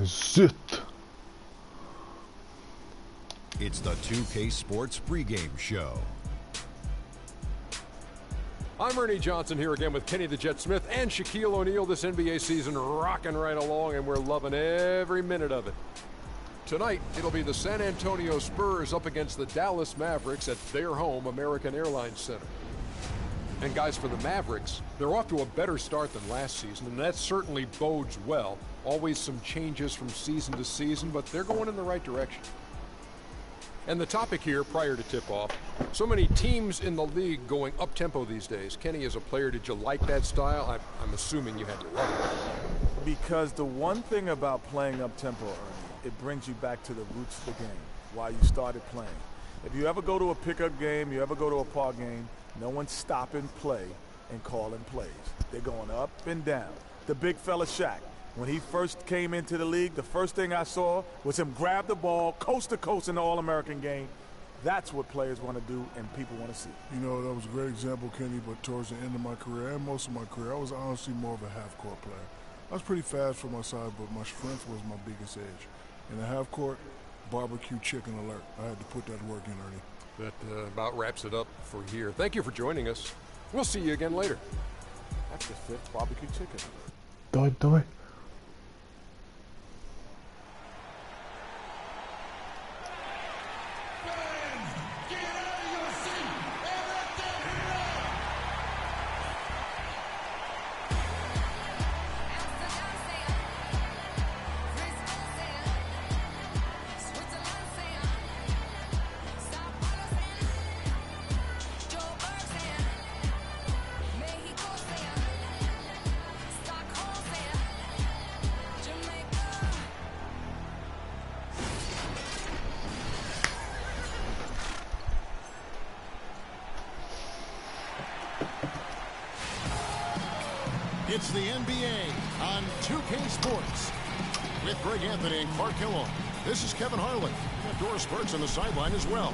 is it? It's the 2K Sports pregame show. I'm Ernie Johnson here again with Kenny the Jet Smith and Shaquille O'Neal. This NBA season rocking right along, and we're loving every minute of it. Tonight, it'll be the San Antonio Spurs up against the Dallas Mavericks at their home, American Airlines Center. And guys, for the Mavericks, they're off to a better start than last season, and that certainly bodes well. Always some changes from season to season, but they're going in the right direction. And the topic here, prior to tip-off, so many teams in the league going up-tempo these days. Kenny, as a player, did you like that style? I'm assuming you had to love it. Because the one thing about playing up-tempo, Ernie, it brings you back to the roots of the game, why you started playing. If you ever go to a pickup game, you ever go to a park game, no one's stopping play and calling plays. They're going up and down. The big fella Shaq, when he first came into the league, the first thing I saw was him grab the ball coast to coast in the All-American game. That's what players want to do and people want to see. You know, that was a great example, Kenny, but towards the end of my career and most of my career, I was honestly more of a half-court player. I was pretty fast for my side, but my strength was my biggest edge. In the half-court, barbecue chicken alert. I had to put that work in, Ernie. That about wraps it up for here. Thank you for joining us. We'll see you again later. That's the fifth barbecue chicken. Давай. It's the NBA on 2K Sports with Greg Anthony and Clark Hillel. This is Kevin Harlan. Doris Burks on the sideline as well.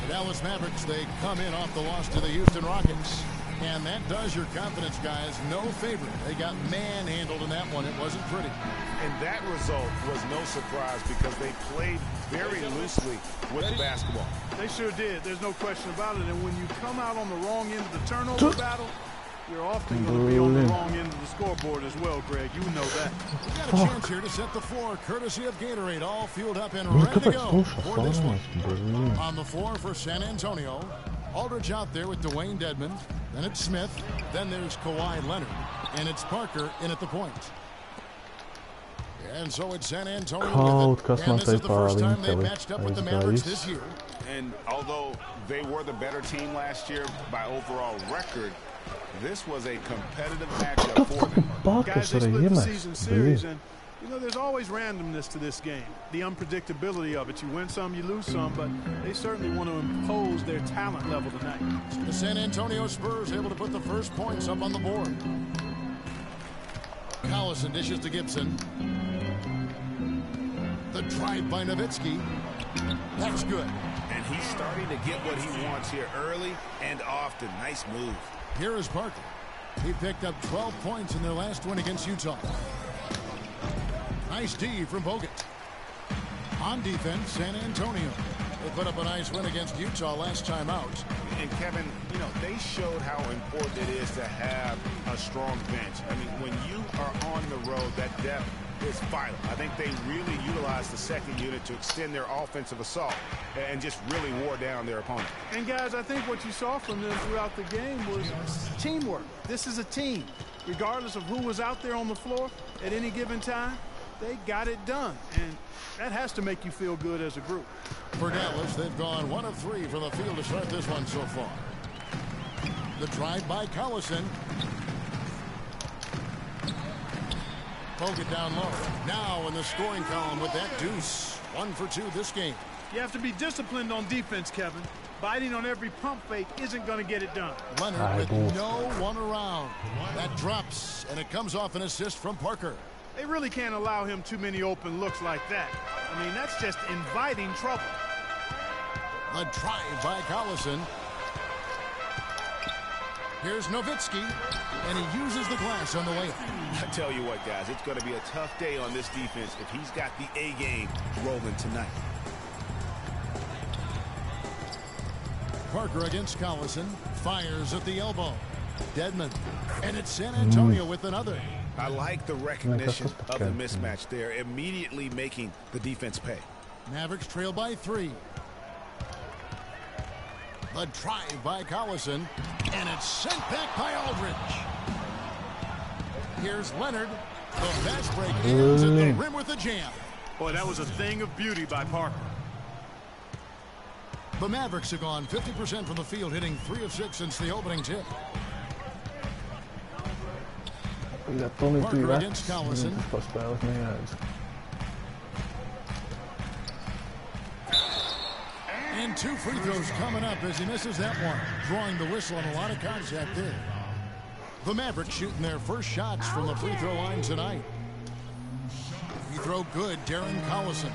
The Dallas Mavericks, they come in off the loss to the Houston Rockets. And that does your confidence, guys, no favor. They got manhandled in that one. It wasn't pretty. And that result was no surprise because they played very loosely with the basketball. They sure did. There's no question about it. And when you come out on the wrong end of the turnover battle, you're often going to be on the wrong end of the scoreboard as well, Greg. You know that. We got a chance here to set the floor, courtesy of Gatorade, all fueled up and ready to go for this one. On the floor for San Antonio, Aldridge out there with Dwayne Dedmon. Then it's Smith. Then there's Kawhi Leonard. And it's Parker in at the point. And so it's San Antonio with it. And this is the first time they've matched up with the Mavericks this year. And although they were the better team last year by overall record, this was a competitive matchup for them. Guys, they split the season series, and you know there's always randomness to this game. The unpredictability of it. You win some, you lose some, but they certainly want to impose their talent level tonight. The San Antonio Spurs able to put the first points up on the board. Collison dishes to Gibson. The drive by Nowitzki. That's good. And he's starting to get what he wants here early and often. Nice move. Here is Parker. He picked up 12 points in their last win against Utah. Nice D from Bogut. On defense, San Antonio. They put up a nice win against Utah last time out. And Kevin, you know, they showed how important it is to have a strong bench. I mean, when you are on the road, that depth is vital. I think they really utilized the second unit to extend their offensive assault and just really wore down their opponent. And guys, I think what you saw from them throughout the game was teamwork. This is a team. Regardless of who was out there on the floor at any given time, they got it done. And that has to make you feel good as a group. For Dallas, they've gone 1 of 3 from the field to start this one so far. The drive by Collison. Poke it down low. Now in the scoring column with that deuce. 1 for 2 this game. You have to be disciplined on defense, Kevin. Biting on every pump fake isn't going to get it done. Leonard with no one around. That drops, and it comes off an assist from Parker. They really can't allow him too many open looks like that. I mean, that's just inviting trouble. The drive by Collison. Here's Nowitzki. And he uses the glass on the layup. I tell you what, guys, it's going to be a tough day on this defense if he's got the A game rolling tonight. Parker against Collison. Fires at the elbow. Dedmon. And it's San Antonio with another. I like the recognition of the mismatch there, immediately making the defense pay. Mavericks trail by 3. The drive by Collison, and it's sent back by Aldridge. Here's Leonard. The fast break ends at the rim with a jam. Boy, that was a thing of beauty by Parker. The Mavericks have gone 50% from the field, hitting 3 of 6 since the opening tip. Parker against Collison. And 2 free throws coming up as he misses that one, drawing the whistle on a lot of contact there. The Mavericks shooting their first shots from the free throw line tonight. Free throw good, Darren Collison.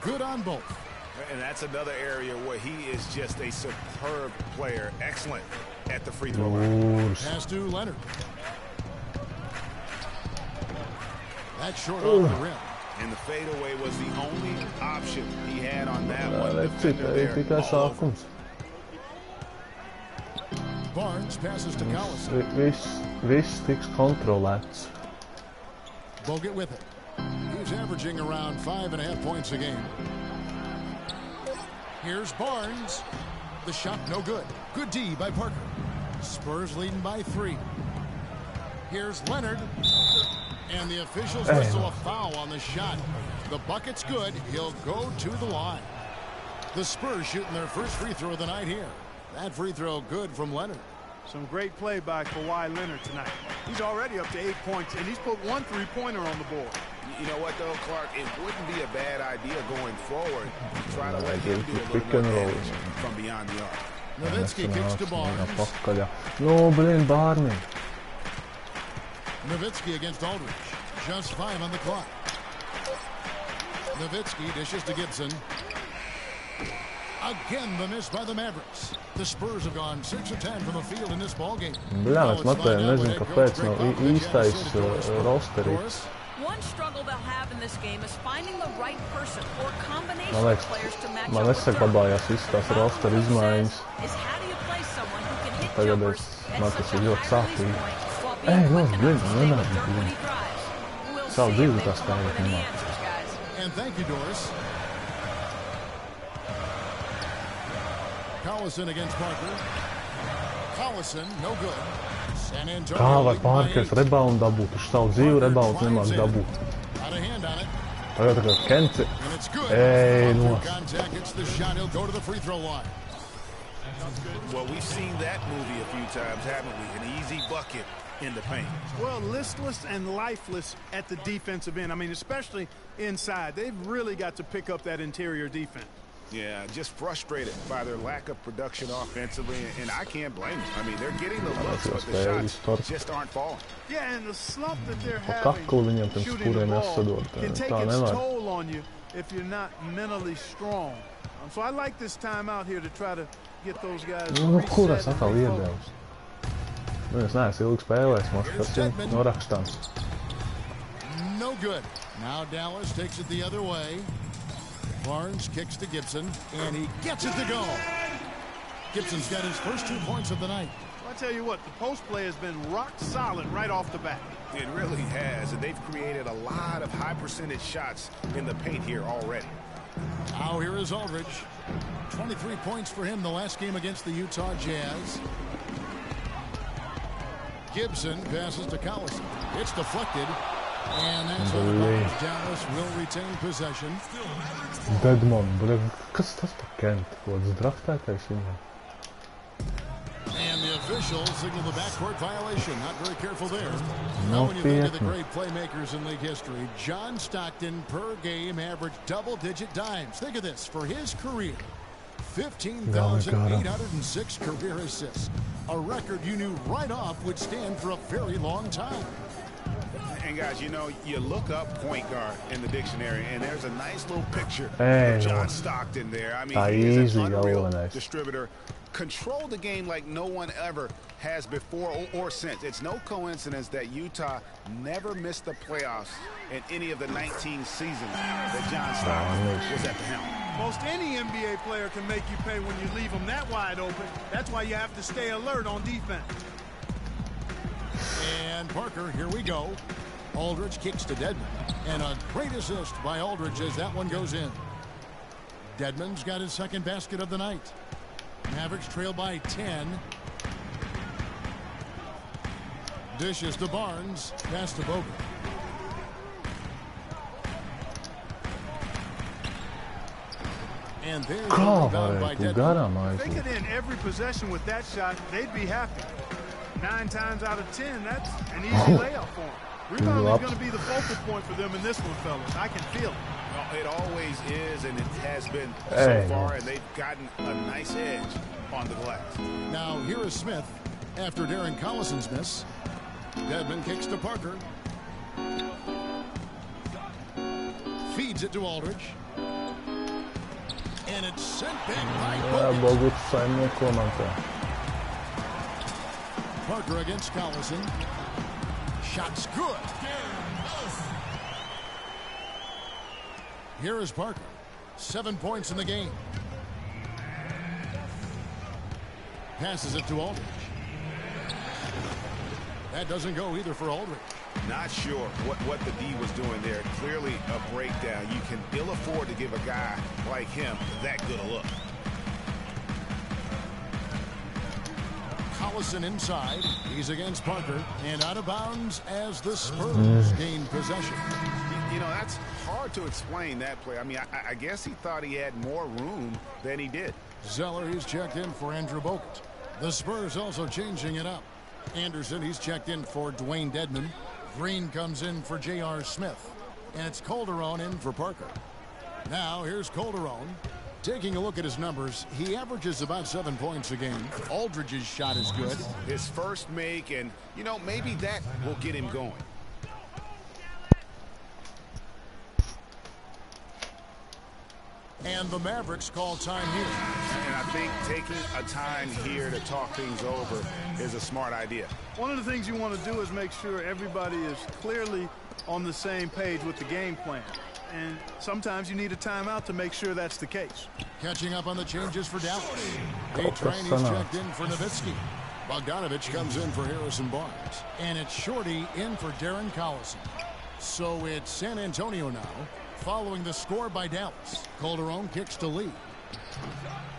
Good on both. And that's another area where he is just a superb player. Excellent at the free throw line. Pass to Leonard. That's short off the rim. And the fadeaway was the only option he had on that one. Defender there all over. Barnes passes to Collison. Viss tiks kontrolēts. Bogut with it. He's averaging around 5.5 points a game. Here's Barnes. The shot no good. Good D by Parker. Spurs leading by 3. Here's Leonard. And the officials whistle a foul on the shot. The bucket's good. He'll go to the line. The Spurs shooting their first free throw of the night here. That free throw good from Leonard. Some great play by Kawhi Leonard tonight. He's already up to 8 points, and he's put 1 3-pointer on the board. You know what, though, Clark? It wouldn't be a bad idea going forward to try to let him do a little more damage from beyond the arc. Nowitzki kicks to Barnes. No, blin, Barney. Nowitzki against Aldridge. Just 5 on the clock. Nowitzki dishes to Gibson. Again, the miss by the Mavericks. The Spurs have gone 6 of 10 from the field in this ballgame. Bļāvis, Matē, nezinu, kāpēc nav īstais rosteris. One struggle they'll have in this game is finding the right person or combination of players to match up with nesaglabājās visas tās rosteru izmaiņas. Is how do you play someone who can hit Tagad jumpers man at tas such ir a ļoti high release sāpīgi. point while being quick enough to stay with dirt when he drives. We'll Savu see dzīvi if tā they come up with any spēlēt. answers, guys. And thank you, Doris. Collison against Parker. Collison, no good. San Antonio. Kā var Parkers rebound dabūt? Uz savu dzīvi rebound nemāk dabūt. Out of hand on it. Tagad tagad Kenti. And it's good. Ei, no. Contact gets the shot. He'll go to the free throw line. Well, we've seen that movie a few times, haven't we? An easy bucket in the paint. Well, listless and lifeless at the defensive end. I mean, especially inside. They've really got to pick up that interior defense. Yeah, just frustrated by their lack of production offensively, and I can't blame them. I mean, they're getting the looks, but the shots just aren't falling. Yeah, and the slump that they're kaklu having viņam tam shooting the skuriem ball jāsadod. can take Tā its nevar. toll on you if you're not mentally strong. So I like this time out here to try to get those guys Kur es reset atkal and iedevu? Es neesmu ilgi spēlējis, man tas ir norakstāms. No good. Now Dallas takes it the other way. Barnes kicks to Gibson, and he gets it to go. Gibson's got his first 2 points of the night. Well, I tell you what, the post play has been rock solid right off the bat. It really has, and they've created a lot of high percentage shots in the paint here already. Now here is Aldridge. 23 points for him the last game against the Utah Jazz. Gibson passes to Collison. It's deflected. And that's on the bounce. Dallas will retain possession. Dedmon, kas tas par Kent? Kāds draftētais viņam? And the officials signal the backcourt violation. Not very careful there. Now when you think of the great playmakers in league history, John Stockton per game averaged double-digit dimes. Think of this. For his career, 15,806 career assists. A record you knew right off would stand for a very long time. And guys, you know, you look up point guard in the dictionary, and there's a nice little picture Hey, of John no. Stockton there. I mean, Ah, he is easy, an unreal nice. distributor. Control the game like no one ever has before or since. It's no coincidence that Utah never missed the playoffs in any of the 19 seasons that John Stockton was at the helm. Most any NBA player can make you pay when you leave them that wide open. That's why you have to stay alert on defense. And Parker, here we go. Aldridge kicks to Dedmon. And a great assist by Aldridge as that one goes in. Dedmon's got his second basket of the night. Mavericks trail by 10. Dishes to Barnes. Pass to Bogut. And there's the rebound by Dedmon. If they could end every possession with that shot, they'd be happy. 9 times out of 10, that's an easy layup for them. Rebounding is going to be the focal point for them in this one, fellas. I can feel it. Well, it always is, and it has been so far, and they've gotten a nice edge on the glass. Now here is Smith after Darren Collison's miss. Dedmon kicks to Parker. Feeds it to Aldridge. And it's sent back by Bogut. Parker against Collison. Shot's good. Here is Parker. 7 points in the game. Passes it to Aldridge. That doesn't go either for Aldridge. Not sure what the D was doing there. Clearly a breakdown. You can ill afford to give a guy like him that good a look. Collison inside. He's against Parker. And out of bounds as the Spurs gain possession. You know, that's hard to explain that play. I mean, I guess he thought he had more room than he did. Zeller, he's checked in for Andrew Bogut. The Spurs also changing it up. Anderson, he's checked in for Dwayne Dedmon. Green comes in for J.R. Smith. And it's Calderon in for Parker. Now, here's Calderon. Taking a look at his numbers, he averages about 7 points a game. Aldridge's shot is good. His first make, and, you know, maybe that will get him going. And the Mavericks call time here. And I think taking a time here to talk things over is a smart idea. One of the things you want to do is make sure everybody is clearly on the same page with the game plan. And sometimes you need a timeout to make sure that's the case. Catching up on the changes for Dallas. A-Train is checked in for Nowitzki. Bogdanovich comes in for Harrison Barnes. And it's Shorty in for Darren Collison. So it's San Antonio now, following the score by Dallas. Calderon kicks to Lee.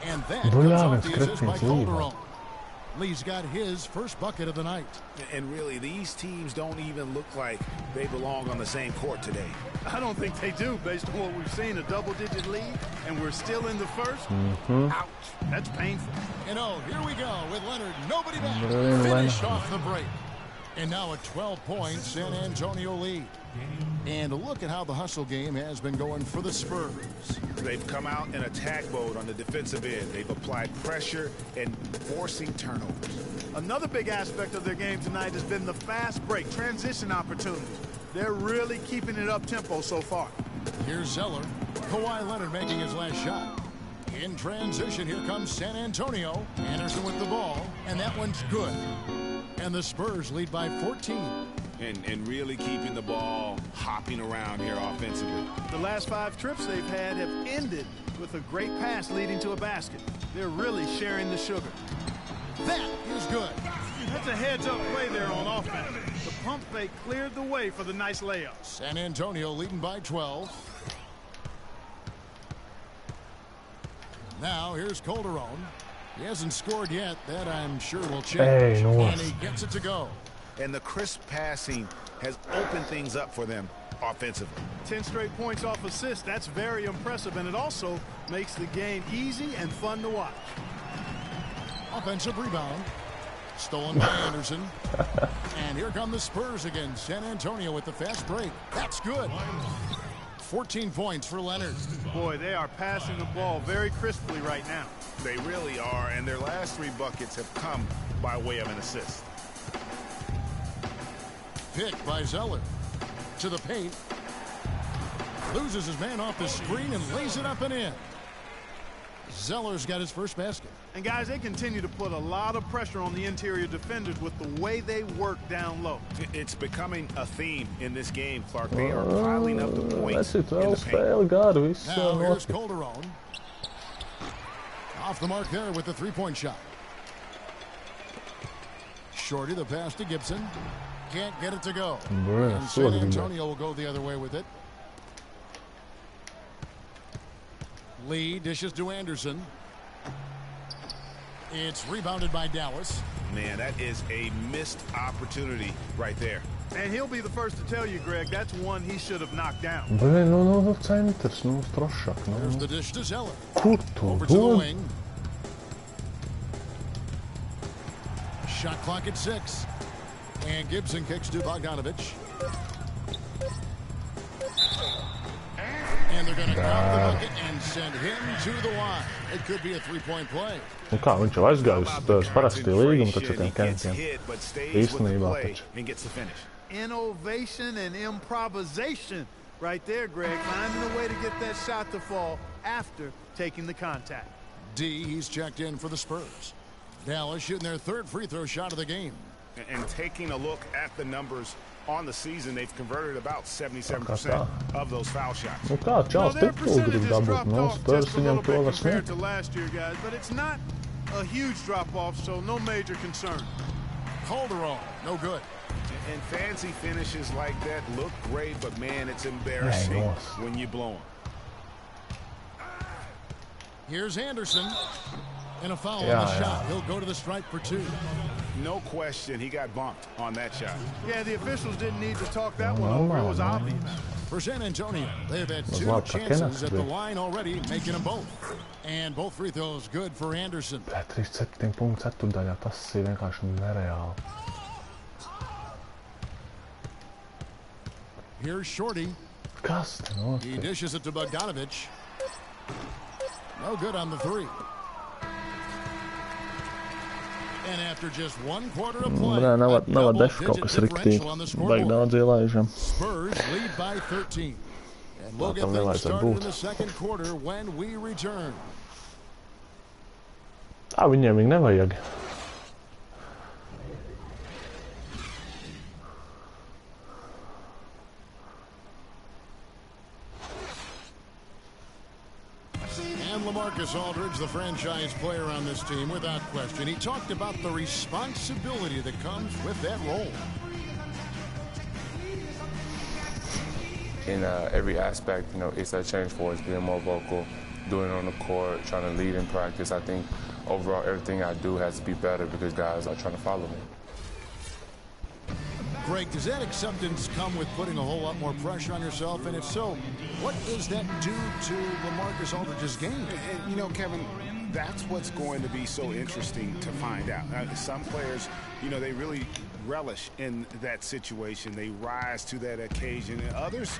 And that comes off the assist by Calderon. Lee's got his first bucket of the night. And really, these teams don't even look like they belong on the same court today. I don't think they do, based on what we've seen. A double-digit lead, and we're still in the first. Ouch. That's painful. And here we go with Leonard. Nobody back. Finished off the break. And now a 12-point San Antonio lead. And look at how the hustle game has been going for the Spurs. They've come out in attack mode on the defensive end. They've applied pressure and forcing turnovers. Another big aspect of their game tonight has been the fast break, transition opportunity. They're really keeping it up-tempo so far. Here's Zeller. Kawhi Leonard making his last shot. In transition, here comes San Antonio. Anderson with the ball, and that one's good. And the Spurs lead by 14. And really keeping the ball hopping around here offensively. The last 5 trips they've had have ended with a great pass leading to a basket. They're really sharing the sugar. That is good. That's a heads-up play there on offense. The pump fake cleared the way for the nice layup. San Antonio leading by 12. Now here's Calderon. He hasn't scored yet. That I'm sure will change. And he gets it to go. And the crisp passing has opened things up for them offensively. 10 straight points off assists. That's very impressive, and it also makes the game easy and fun to watch. Offensive rebound. Stolen by Anderson. And here come the Spurs again. San Antonio with the fast break. That's good. 14 points for Leonard. Boy, they are passing the ball very crisply right now. They really are, and their last 3 buckets have come by way of an assist. Pick by Zeller. to the paint. Loses his man off the screen and lays it up and in. Zeller's got his first basket. And guys, they continue to put a lot of pressure on the interior defenders with the way they work down low. It's becoming a theme in this game, Clark. They are piling up the points in the paint. Now here's Calderon. Off the mark there with the three-point shot. Shorty, the pass to Gibson. Can't get it to go. And San Antonio will go the other way with it. Lee dishes to Anderson. It's rebounded by Dallas. Man, that is a missed opportunity right there. And he'll be the first to tell you, Greg, that's one he should have knocked down. There's the dish to Zeller. Over to the wing. Shot clock at 6. And Gibson kicks to Bogdanovich. And they're going to grab the bucket and send him to the line. It could be a three-point play. Nu kā viņš jau aizgājis uz parasti līgumu taču tiem kentiem. Īstenībā taču. Innovation and improvisation right there, Greg. Finding a way to get that shot to fall after taking the contact. D, he's checked in for the Spurs. Dallas shooting their third free throw shot of the game. And taking a look at the numbers on the season, they've converted about 77% of those foul shots. Nu kā, Čāls titulu grib dabūt, no Spurs viņam to var compared to last year, guys, but it's not a huge drop-off, so no major concern. Calderon, no good. And fancy finishes like that look great, but man, it's embarrassing when you blow them. Here's Anderson. And a foul on the shot. He'll go to the stripe for 2. No question, he got bumped on that shot. Yeah, the officials didn't need to talk that one over. It was obvious. For San Antonio, they've had 2 chances at the line already, making them both. And both free throws good for Anderson. 37 punktu ceturdaļā, tas ir vienkārši nereāli. Here's Shorty. Kas te notiek? He dishes it to Bogdanovich. No good on the 3. And after just 1 quarter of play, nav def kaut kas riktīgi. Baigi daudz ielaižam. Spurs lead by 13. And we'll get things started in the second quarter when we return. Viņiem nevajag. And LaMarcus Aldridge, the franchise player on this team, without question. He talked about the responsibility that comes with that role. In every aspect, you know, it's a change for us, being more vocal, doing it on the court, trying to lead in practice. I think overall everything I do has to be better because guys are trying to follow me. Greg, does that acceptance come with putting a whole lot more pressure on yourself? And if so, what does that do to LaMarcus Aldridge's game? And, you know, Kevin, that's what's going to be so interesting to find out. Some players, you know, they really relish in that situation. They rise to that occasion. And others,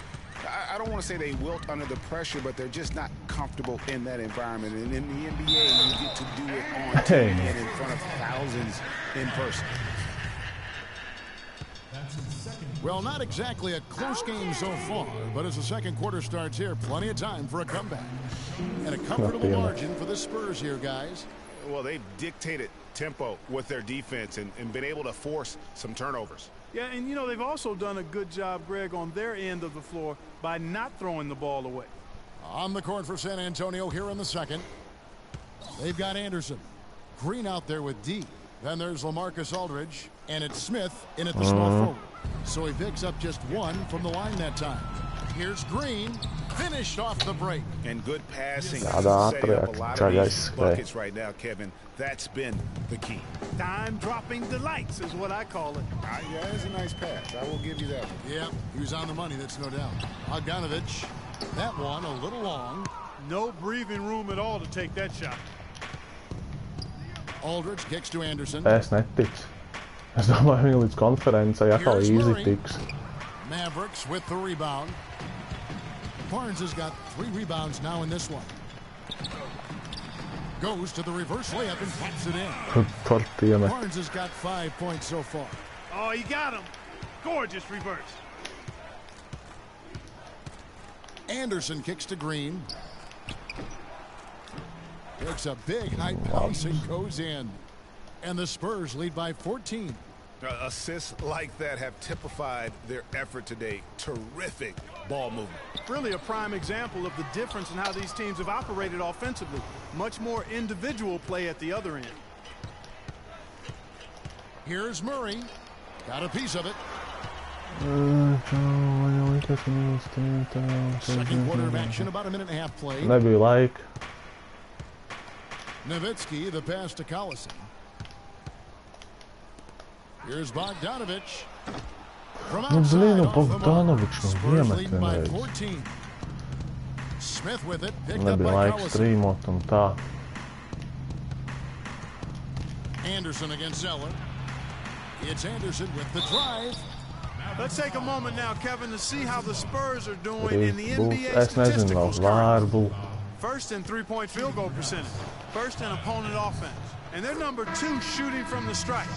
I don't want to say they wilt under the pressure, but they're just not comfortable in that environment. And in the NBA, you get to do it on TV and in front of thousands in person. Well, not exactly a close game so far, but as the second quarter starts here, plenty of time for a comeback. And a comfortable margin for the Spurs here, guys. Well, they've dictated tempo with their defense and been able to force some turnovers. Yeah, and you know, they've also done a good job, Greg, on their end of the floor by not throwing the ball away. On the court for San Antonio here in the second. They've got Anderson. Green out there with D. Then there's LaMarcus Aldridge. And it's Smith in at the small forward. So he picks up just 1 from the line that time. Here's Green. Finished off the break. And good passing. Setting up a lot of these buckets right now, Kevin. That's been the key. Time-dropping delights is what I call it. Yeah, that's a nice pass. I will give you that one. Yeah, he was on the money, that's no doubt. Bogdanovich. That one a little long. No breathing room at all to take that shot. Aldridge kicks to Anderson. Es neticu. Es domāju, viņi līdz konferencei atkal easy tiks. Mavericks with the rebound. Barnes has got 3 rebounds now in this one. Goes to the reverse layup and pops it in. Barnes has got 5 points so far. Oh, he got him. Gorgeous reverse. Anderson kicks to Green. Takes a big high bounce and goes in. And the Spurs lead by 14. Assists like that have typified their effort today. Terrific ball movement. Really a prime example of the difference in how these teams have operated offensively. Much more individual play at the other end. Here's Murray. Got a piece of it. Second quarter of action, about a minute and a half played. Maybe like. Nowitzki, the pass to Collison. Here's Bogdanovich. From outside, Spurs leading by 14. Smith with it, picked up by Collison. Anderson against Zeller. It's Anderson with the drive. Let's take a moment now, Kevin, to see how the Spurs are doing in the NBA statistical currently. First in three-point field goal percentage. First in opponent offense. And they're number 2 shooting from the stripe.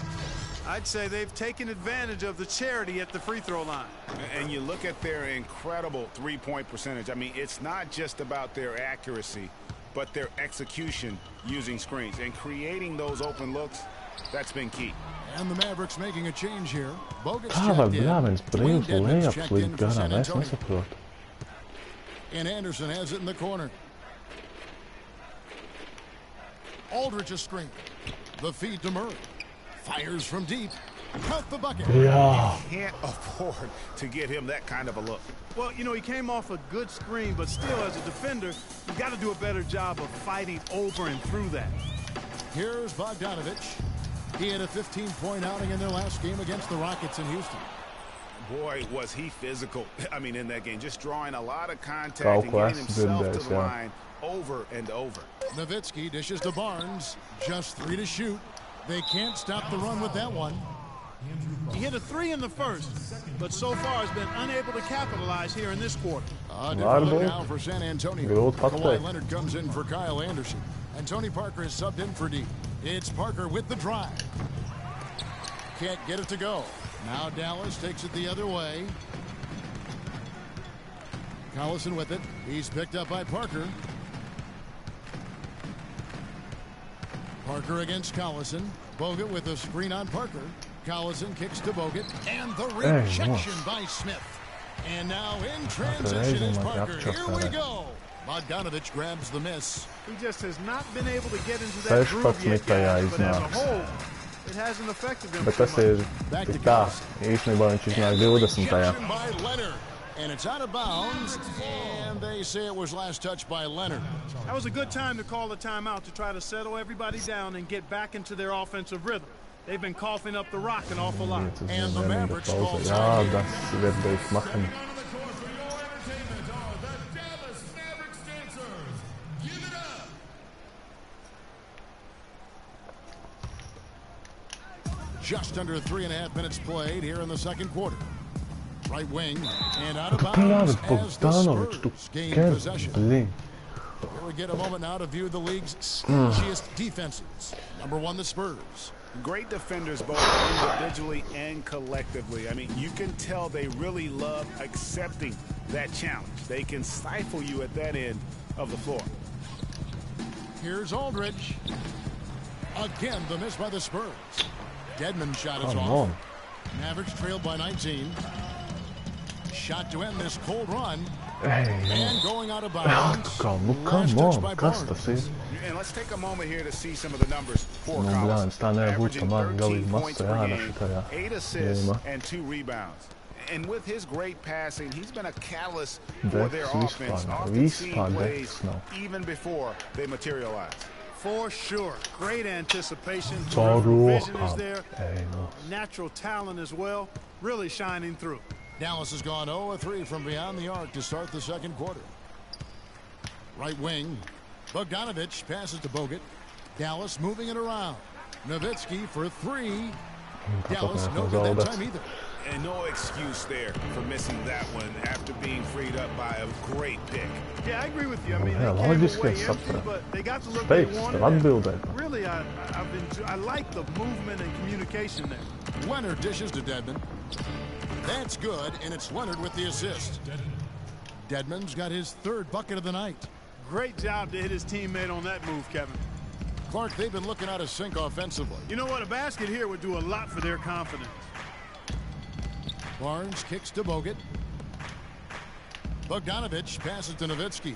I'd say they've taken advantage of the charity at the free throw line. And you look at their incredible three-point percentage. I mean, it's not just about their accuracy, but their execution using screens and creating those open looks. That's been key. And the Mavericks making a change here. Bogut's checked in. Dwayne Dedmon's checked in for San Antonio. And Anderson has it in the corner. Aldridge a screen. The feed to Murray. Fires from deep. Count the bucket. Yeah. You can't afford to get him that kind of a look. Well, you know, he came off a good screen, but still, as a defender, you've got to do a better job of fighting over and through that. Here's Bogdanovich. He had a 15-point outing in their last game against the Rockets in Houston. Boy, was he physical. I mean, in that game, just drawing a lot of contact and getting himself to the line over and over. Nowitzki dishes to Barnes. Just 3 to shoot. They can't stop the run with that one. He hit a 3 in the first, but so far has been unable to capitalize here in this quarter. Different look now for San Antonio. Kawhi Leonard comes in for Kyle Anderson. And Tony Parker is subbed in for D. It's Parker with the drive. Can't get it to go. Now Dallas takes it the other way. Collison with it. He's picked up by Parker. Parker against Collison. Bogut with a screen on Parker. Collison kicks to Bogut. And the rejection by Smith. And now in transition is Parker. Here we go. Bogdanovich grabs the miss. He just has not been able to get into that groove yet, guys, but as a whole, it hasn't affected him. Bet tas ir tik tā. Īstenībā viņš iznāk 20. By Leonard. And it's out of bounds, and they say it was last touched by Leonard. That was a good time to call a timeout to try to settle everybody down and get back into their offensive rhythm. They've been coughing up the rock an awful lot. And the Mavericks call Jā, tas ir beidz machen. Just under 3.5 minutes played here in the second quarter. Right wing and out of bounds as the Spurs gain possession. Here we get a moment now to view the league's stingiest defenses. Number 1, the Spurs. Great defenders both individually and collectively. I mean, you can tell they really love accepting that challenge. They can stifle you at that end of the floor. Here's Aldridge. Again, the miss by the Spurs. Dedmon's shot is off. Mavericks trailed by 19. Shot to end this cold run. And going out of bounds. Come on, kas tas ir? And let's take a moment here to see some of the numbers for Nu, Collins. tā nevar būt, ka man galīgi points masa per jāna game, šitajā 8 assists game. and 2 rebounds. And with his great passing, he's been a catalyst for their Deks offense, vispār, often seeing vispār plays deks nav. even before they materialize. For sure. Great anticipation. Caur Vision is rokām. there. Natural talent as well. Really shining through. Dallas has gone 0-3 from beyond the arc to start the second quarter. Right wing. Bogdanovich passes to Bogut. Dallas moving it around. Nowitzki for 3. Dallas no good that time either. And no excuse there for missing that one after being freed up by a great pick. Yeah, I agree with you. I mean, Jā, they came loģiski, away es empty, saprotu. but they got the look they Spēks, wanted. tev atbildēt. Really, I like the movement and communication there. Leonard dishes to Dedmon. That's good, and it's Leonard with the assist. Dedmon's got his third bucket of the night. Great job to hit his teammate on that move, Kevin. Clark, they've been looking out of sync offensively. You know what? A basket here would do a lot for their confidence. Barnes kicks to Bogut. Bogdanovich passes to Nowitzki.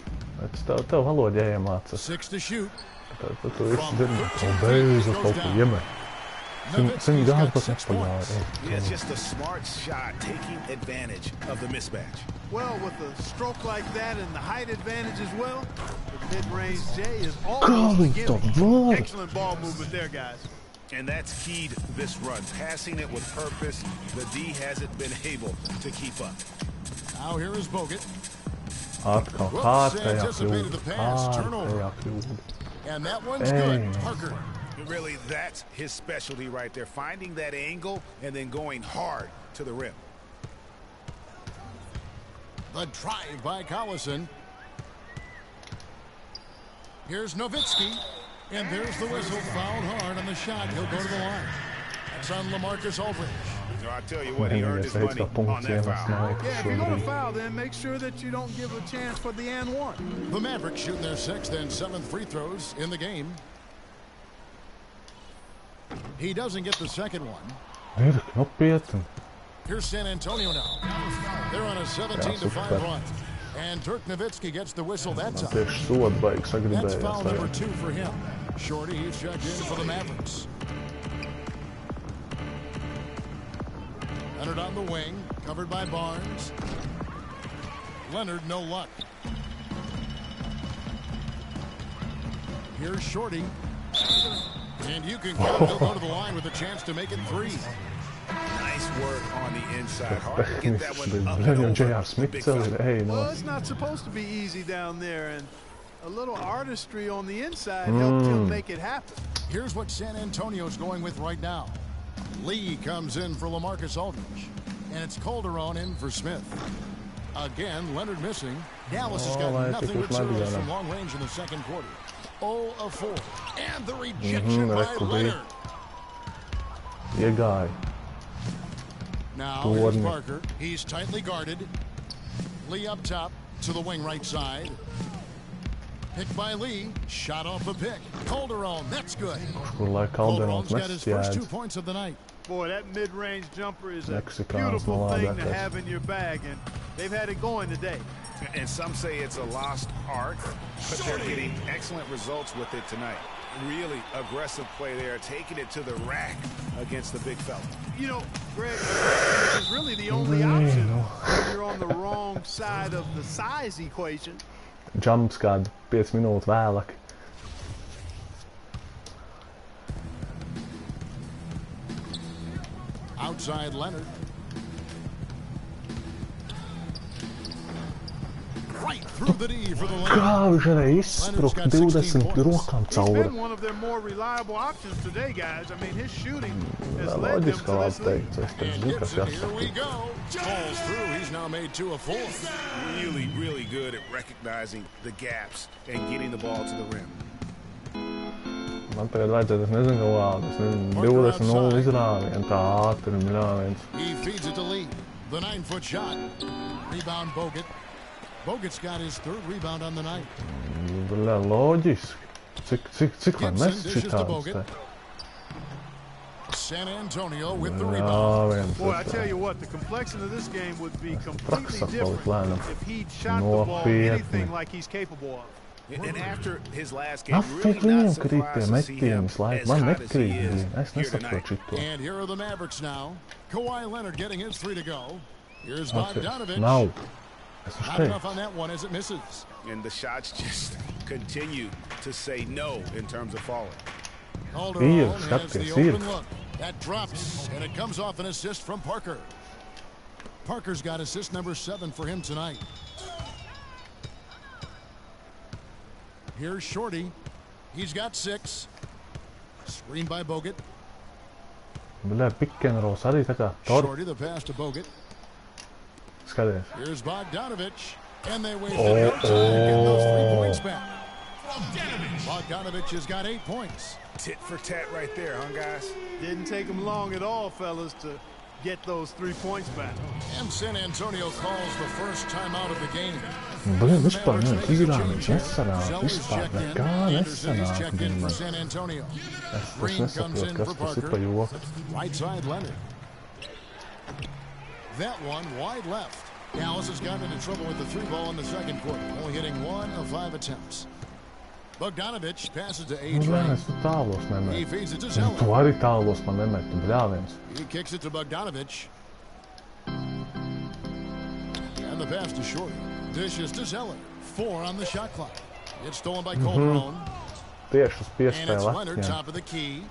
Tev valoda jāiemācās. 6 to shoot. Tu visu dzirdi. Beidzot kaut ko iemet. Viņi gāja pat nepagāja. It's just a smart shot taking advantage of the mismatch. Well, with a stroke like that and the height advantage as well, the mid-range J is almost a gimmick. Excellent ball movement there, guys. And that's keyed this run. Passing it with purpose. The D hasn't been able to keep up. Now here is Bogut. Atkal kārtējā kļūda. And that one's good. Parker. Really, that's his specialty right there. Finding that angle and then going hard to the rim. The drive by Collison. Here's Nowitzki. And there's the whistle. Fouled hard on the shot. He'll go to the line. That's on LaMarcus Aldridge. I'll tell you what, he earned his money on that foul. Yeah, if you're going to foul, then make sure that you don't give a chance for the and one. The Mavericks shooting their 6th and 7th free throws in the game. He doesn't get the second one. Here's San Antonio now. They're on a 17-5 run. And Dirk Nowitzki gets the whistle that time. That's foul number 2 for him. Shorty, he's checked in for the Mavericks. Leonard on the wing, covered by Barnes. Leonard, no luck. Here's Shorty. And you can count, he'll go to the line with a chance to make it 3. Nice work on the inside. Hard to get that one up and over. Well, it's not supposed to be easy down there, and a little artistry on the inside helped him make it happen. Here's what San Antonio's going with right now. Lee comes in for LaMarcus Aldridge, and it's Calderon in for Smith. Again, Leonard missing. Dallas has got nothing but zeros from long range in the second quarter. 0 of 4. And the rejection by Leonard. Yeah, guy. Now here's Parker. He's tightly guarded. Lee up top to the wing right side. Picked by Lee. Shot off the pick. Calderon, that's good. Calderon's got his first 2 points of the night. Boy, that mid-range jumper is a beautiful thing to have in your bag, and they've had it going today. And some say it's a lost art, but they're getting excellent results with it tonight. Really aggressive play there, taking it to the rack against the big fella. You know, Greg, this is really the only option when you're on the wrong side of the size equation. Jumps kādu 5 minūtes vēlāk. Outside Leonard. Right through the D for the Kā viņš varēja izsprukt 20 rokām cauri? He's been one of their more reliable options today, guys. I mean, his shooting has led them to this lead. And here we go. Falls through. He's now made 2 of 4. Really, really good at recognizing the gaps and getting the ball to the rim. Man tagad vajadzētu, es nezinu, es nezinu, 20-0 izrāvienu, tā ātri izrāviens. He feeds it to Lee. The 9-foot shot. Rebound Bogut. Bogut's got his 3rd rebound on the night. Loģiski. Cik lai mēs šitādus te? San Antonio with the rebound. Boy, I tell you what, the complexion of this game would be completely different if he'd shot the ball anything like he's capable of. And after his last game, really not surprised to see him as hot as he is here tonight. And here are the Mavericks now. Kawhi Leonard getting his 3 to go. Here's Bogdanovich. Nav. Not enough on that one as it misses. And the shots just continue to say no in terms of falling. Calderon has the open look. That drops, and it comes off an assist from Parker. Parker's got assist number 7 for him tonight. Here's Shorty. He's got 6. Screen by Bogut. Shorty, the pass to Bogut. Here's Bogdanovich. And they wait for the outside and get those 3 points back. Bogdanovich has got 8 points. Tit for tat right there, huh, guys? Didn't take him long at all, fellas, to get those 3 points back. And San Antonio calls the first timeout of the game. Blin, vispār neviens izrādījums nesanāk, vispār nekā nesanāk. San Antonio. Es nesaprotu, kas tas ir pa joku. Right side Leonard. That one wide left. Dallas has gotten into trouble with the 3 ball in the second quarter, only hitting 1 of 5 attempts. Bogdanovich passes to A-Train. He feeds it to Zeller. Tu arī tālos man nemet, tu bļāviens. He kicks it to Bogdanovich. And the pass to Shorty. Dishes to Zeller. 4 on the shot clock. It's stolen by Calderon. Tieši uz And piespēli it's Leonard, atņem. top of the key.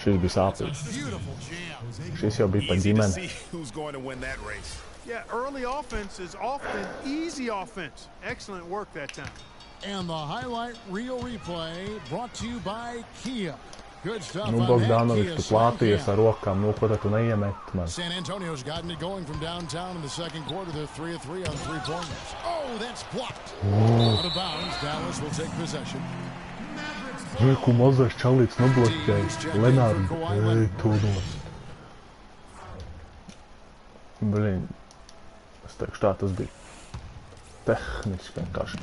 Šis bija sāpīgs. Beautiful jam. Šis jau bija pa Easy to ģimeni. see who's going to win that race. Yeah, early offense is often easy offense. Excellent work that time. And the highlight reel replay brought to you by Kia. Good stuff Nu, on Bogdanovič, that tu Kia plāties ar rokām, nu, ko tad tu neiemet man? San Antonio's gotten it going from downtown in the second quarter. They're 3 of 3 on 3-pointers. Oh, that's blocked. Out of bounds. Dallas will take possession. Ko mazais čalīts nobloķēja. Lenārdu, ej, tu nost. Blin, es teikšu tā, tas bija tehniski vienkārši.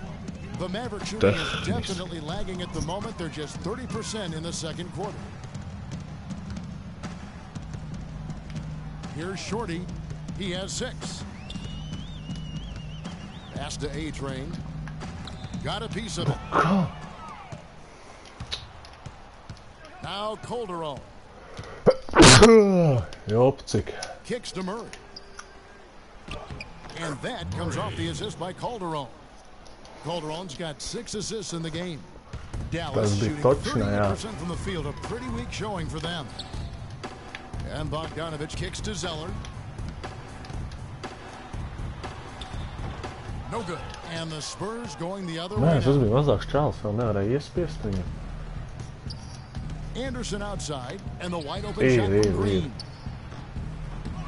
The Maverick shooting is definitely lagging at the moment. They're just 30% in the second quarter. Here's Shorty. He has 6. Pass to A-Train. Got a piece of it. Now Calderon. Jopcik. Kicks to Murray. And that comes off the assist by Calderon. Calderon's got 6 assists in the game. Dallas shooting 38% from the field. A pretty weak showing for them. And Bogdanovich kicks to Zeller. No good. And the Spurs going the other way. Nē, tas bija mazāks čāls, vēl nevarēja iespiest viņu. Anderson outside, and the wide open shot from Green.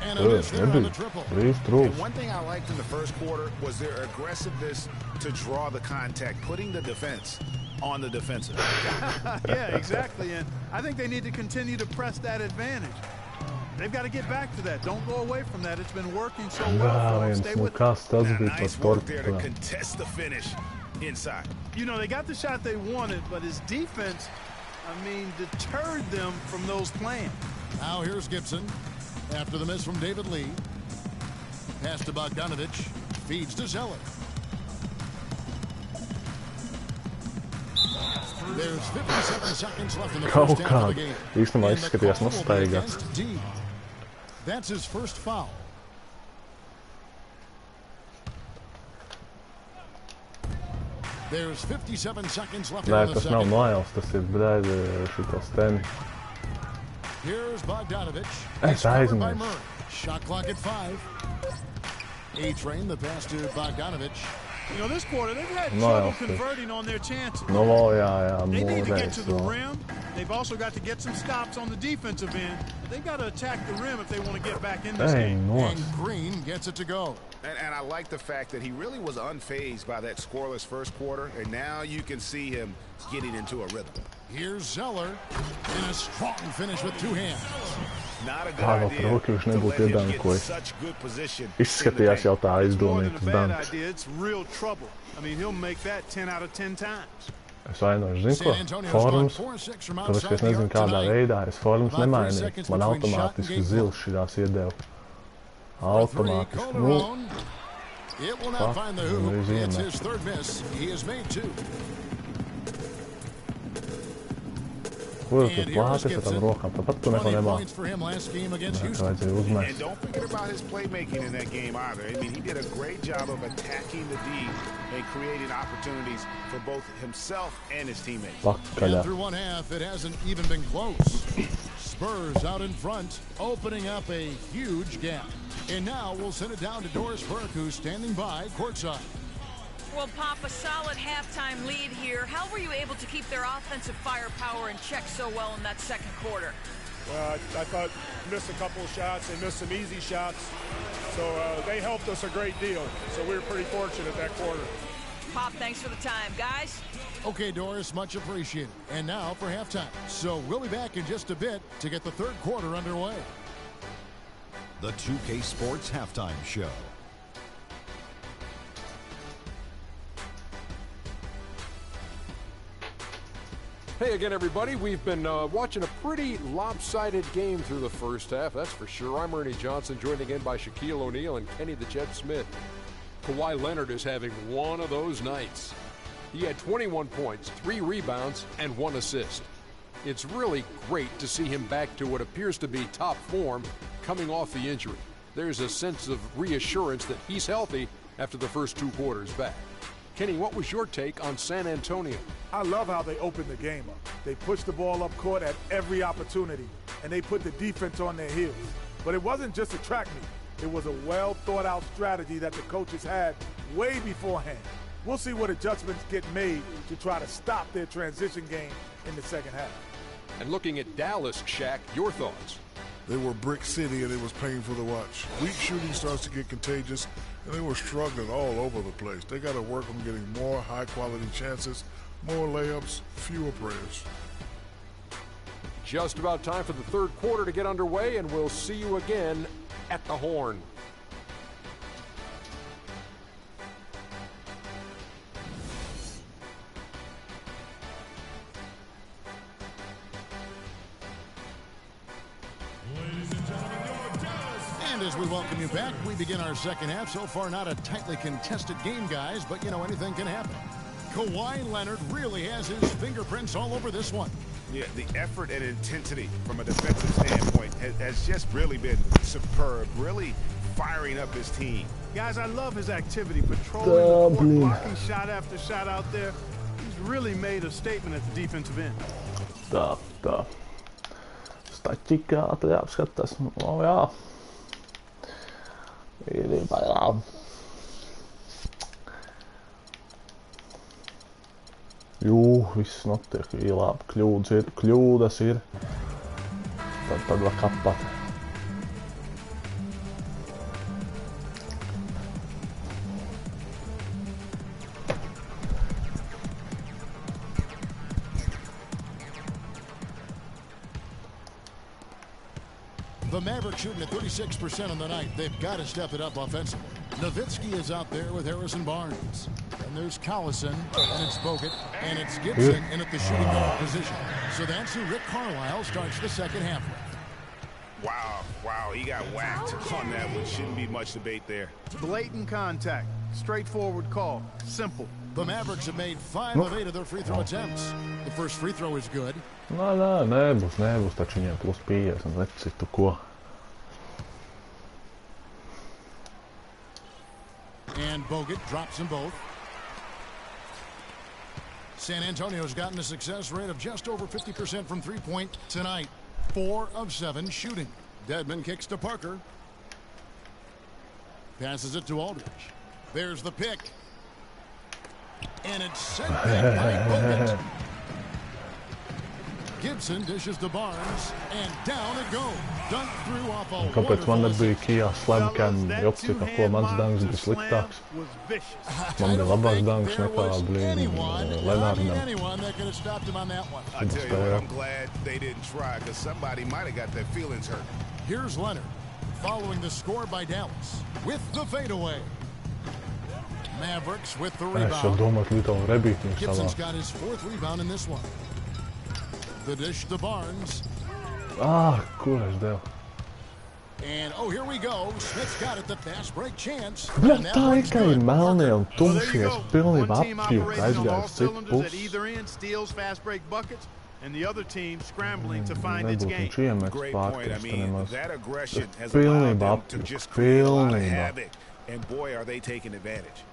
And a miss there on the triple. And one thing I liked in the first quarter was their aggressiveness to draw the contact, putting the defense on the defensive. Yeah, exactly. And I think they need to continue to press that advantage. They've got to get back to that. Don't go away from that. It's been working so well for them. Stay with it. Nice work there to contest the finish inside. You know, they got the shot they wanted, but his defense, I mean, deterred them from those plans. Now here's Gibson. After the miss from David Lee. Pass to Bogdanovich. Feeds to Zeller. There's 57 seconds left in the first half of the game. Īstenībā izskatījās nostaigāts. That's his first foul. There's 57 seconds left in the second. Nē, tas nav noēls, tas ir brēdi šitos teni. Here's Bogdanovich. Es aizmirsu. Shot clock at 5. A-Train, the pass to Bogdanovich. You know, this quarter, they've had trouble converting on their chances. No, jā, they need to get to the rim. They've also got to get some stops on the defensive end. They've got to attack the rim if they want to get back in this game. And Green gets it to go. And I like the fact that he really was unfazed by that scoreless first quarter, and now you can see him getting into a rhythm. Here's Zeller in a strong finish with 2 hands. Not a good idea to let him get in such good position. Izskatījās jau tā aizdomīgs danks. It's real trouble. I mean, he'll make that 10 out of 10 times. Es vainošu, zinu ko, formas, tāpēc, ka es nezinu kādā veidā, es formas nemainīju. Man automātiski zils šitās iedeva. Automātiski. Nu, it will not find the hoop. It's his third miss. He has made 2. And don't forget about his playmaking in that game either. I mean, he did a great job of attacking the D and creating opportunities for both himself and his teammates. And through one half, it hasn't even been close. Spurs out in front, opening up a huge gap. And now we'll send it down to Doris Burke, who's standing by courtside. Well, Pop, a solid halftime lead here. How were you able to keep their offensive firepower in check so well in that second quarter? Well, I thought missed a couple of shots. They missed some easy shots. So they helped us a great deal. So we were pretty fortunate that quarter. Pop. Thanks for the time, guys. Okay, Doris, much appreciated. And now for halftime. So we'll be back in just a bit to get the third quarter underway. The 2K Sports Halftime Show. Hey again, everybody. We've been watching a pretty lopsided game through the first half, that's for sure. I'm Ernie Johnson, joined again by Shaquille O'Neal and Kenny the Jet Smith. Kawhi Leonard is having one of those nights. He had 21 points, 3 rebounds, and 1 assist. It's really great to see him back to what appears to be top form coming off the injury. There's a sense of reassurance that he's healthy after the first 2 quarters back. Kenny, what was your take on San Antonio? I love how they opened the game up. They pushed the ball up court at every opportunity, and they put the defense on their heels. But it wasn't just a track meet. It was a well-thought-out strategy that the coaches had way beforehand. We'll see what adjustments get made to try to stop their transition game in the second half. And looking at Dallas, Shaq, your thoughts? They were brick city, and it was painful to watch. Weak shooting starts to get contagious, and they were struggling all over the place. They got to work on getting more high-quality chances, more layups, fewer prayers. Just about time for the third quarter to get underway, and we'll see you again at the Horn. And as we welcome you back, we begin our second half. So far, not a tightly contested game, guys, but, you know, anything can happen. Kawhi Leonard really has his fingerprints all over this one. Yeah, the effort and intensity from a defensive standpoint has just really been superb, really firing up his team. Guys, I love his activity, patrolling the court, blocking shot after shot out there. He's really made a statement at the defensive end. Statistikā tad jāapskatās. O jā. Īrībā jā. Viss notiek labi. Kļūdas ir. Tad var kapat. The Mavericks shooting at 36% on the night. They've got to step it up offensively. Nowitzki is out there with Harrison Barnes. And there's Collison, and it's Bogut, and it's Gibson in at the shooting guard position. So that's who Rick Carlisle starts the second half with. Wow, he got whacked on that one. Shouldn't be much debate there. Blatant contact, straightforward call, simple. The Mavericks have made 5 of 8 of their free throw attempts. The first free throw is good. Nebūs, taču viņiem plus 50, necitu ko. And Bogut drops them both. San Antonio's gotten a success rate of just over 50% from three-point tonight. 4 of 7 shooting. Dedmon kicks to Parker. Passes it to Aldridge. There's the pick. And it's sent back by Bogut. Gibson dishes to Barnes, and down it goes. Dunk through off a Kāpēc man nebija Kijā slēmkām jopcika, ko mans danks bija sliktāks? Man bija labāks danks nekā Lenārdam. I tell you what, I'm glad they didn't try, because somebody might have got their feelings hurt. Here's Leonard, following the score by Dallas, with the fadeaway. Mavericks with the rebound. Gibson's got his 4th rebound in this one. The dish to Barnes. Kur es devu? And here we go. Smith's got it, the fast break chance. Tā ir melnie un tumšie. Es pilnībā apjūtu aizgāju citu pusi. Steals fast break buckets, and the other team scrambling to find its game. Great point. I mean, that aggression has allowed them to just create a lot of havoc. And boy, are they taking advantage.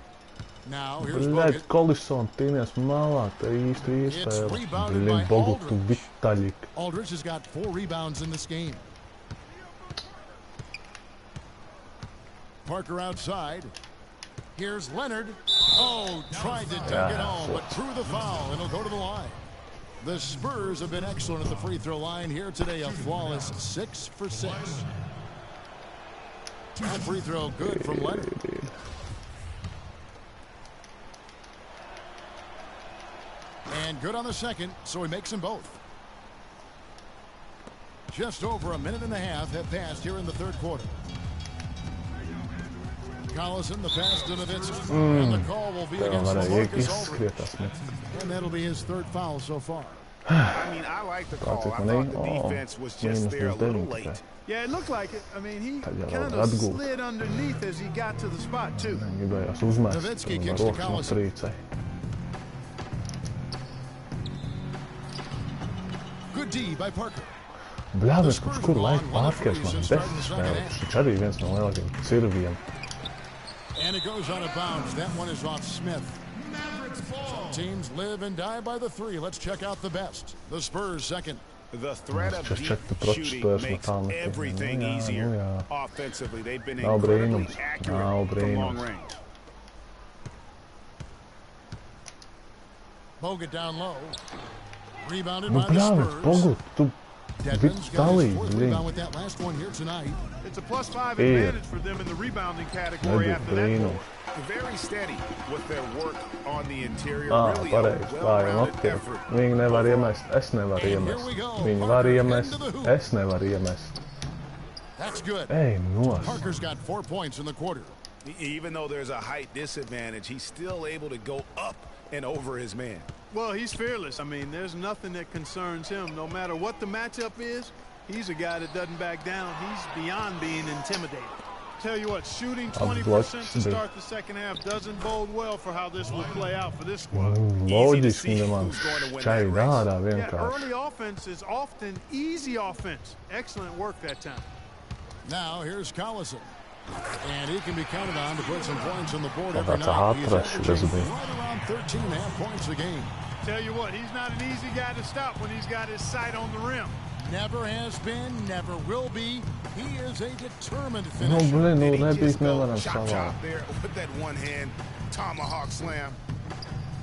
Now here's Bogut. Kolisona tīnies malā, te īsti iespēja. Bogutu Vitaļik. Aldridge has got 4 rebounds in this game. Parker outside. Here's Leonard. Tried to dunk it home, but threw the foul, and it'll go to the line. The Spurs have been excellent at the free throw line here today. A flawless 6 for 6. That free throw good from Leonard. And good on the second, so he makes them both. Just over a minute and a half have passed here in the third quarter. Collison, the pass to Nowitzki. And the call will be against Marcus Aldridge. And that'll be his third foul so far. I mean, I like the call. I thought the defense was just there a little late. Yeah, it looked like it. I mean, he kind of slid underneath as he got to the spot, too. Nowitzki kicks to Collison. Good D by Parker. Bļāvis, kur laika Parkers man spēles. Viņš arī viens no lielākajiem cirviem. And it goes out of bounds. That one is off Smith. Some teams live and die by the three. Let's check out the best. The Spurs second. The threat of deep shooting makes everything easier. Offensively, they've been incredibly accurate from long range. Bogut down low. Rebounded by the Spurs. Dedmon's got his fourth rebound with that last one here tonight. It's a +5 advantage for them in the rebounding category after that goal. Very steady with their work on the interior. Really well-rounded effort. Viņi nevar iemest, es nevaru iemest. Viņi var iemest, es nevaru iemest. That's good. Ej, nos. Parker's got 4 points in the quarter. Even though there's a height disadvantage, he's still able to go up and over his man. Well, he's fearless. I mean, there's nothing that concerns him. No matter what the matchup is, he's a guy that doesn't back down. He's beyond being intimidated. Tell you what, shooting 20% to start the second half doesn't bode well for how this will play out for this squad. Loģiski nemaz šai dārā Yeah, vienkārši. early offense is often easy offense. Excellent work that time. Now here's Collison. And he can be counted on to put some points on the board every That's a night. hot He's rush, averaging doesn't he? right around 13.5 points a game. Tell you what, he's not an easy guy to stop when he's got his sight on the rim. Never has been, never will be. He is a determined No, finisher. blin, no, And he nebija just goes nevaram chop savā. there with that one hand tomahawk slam.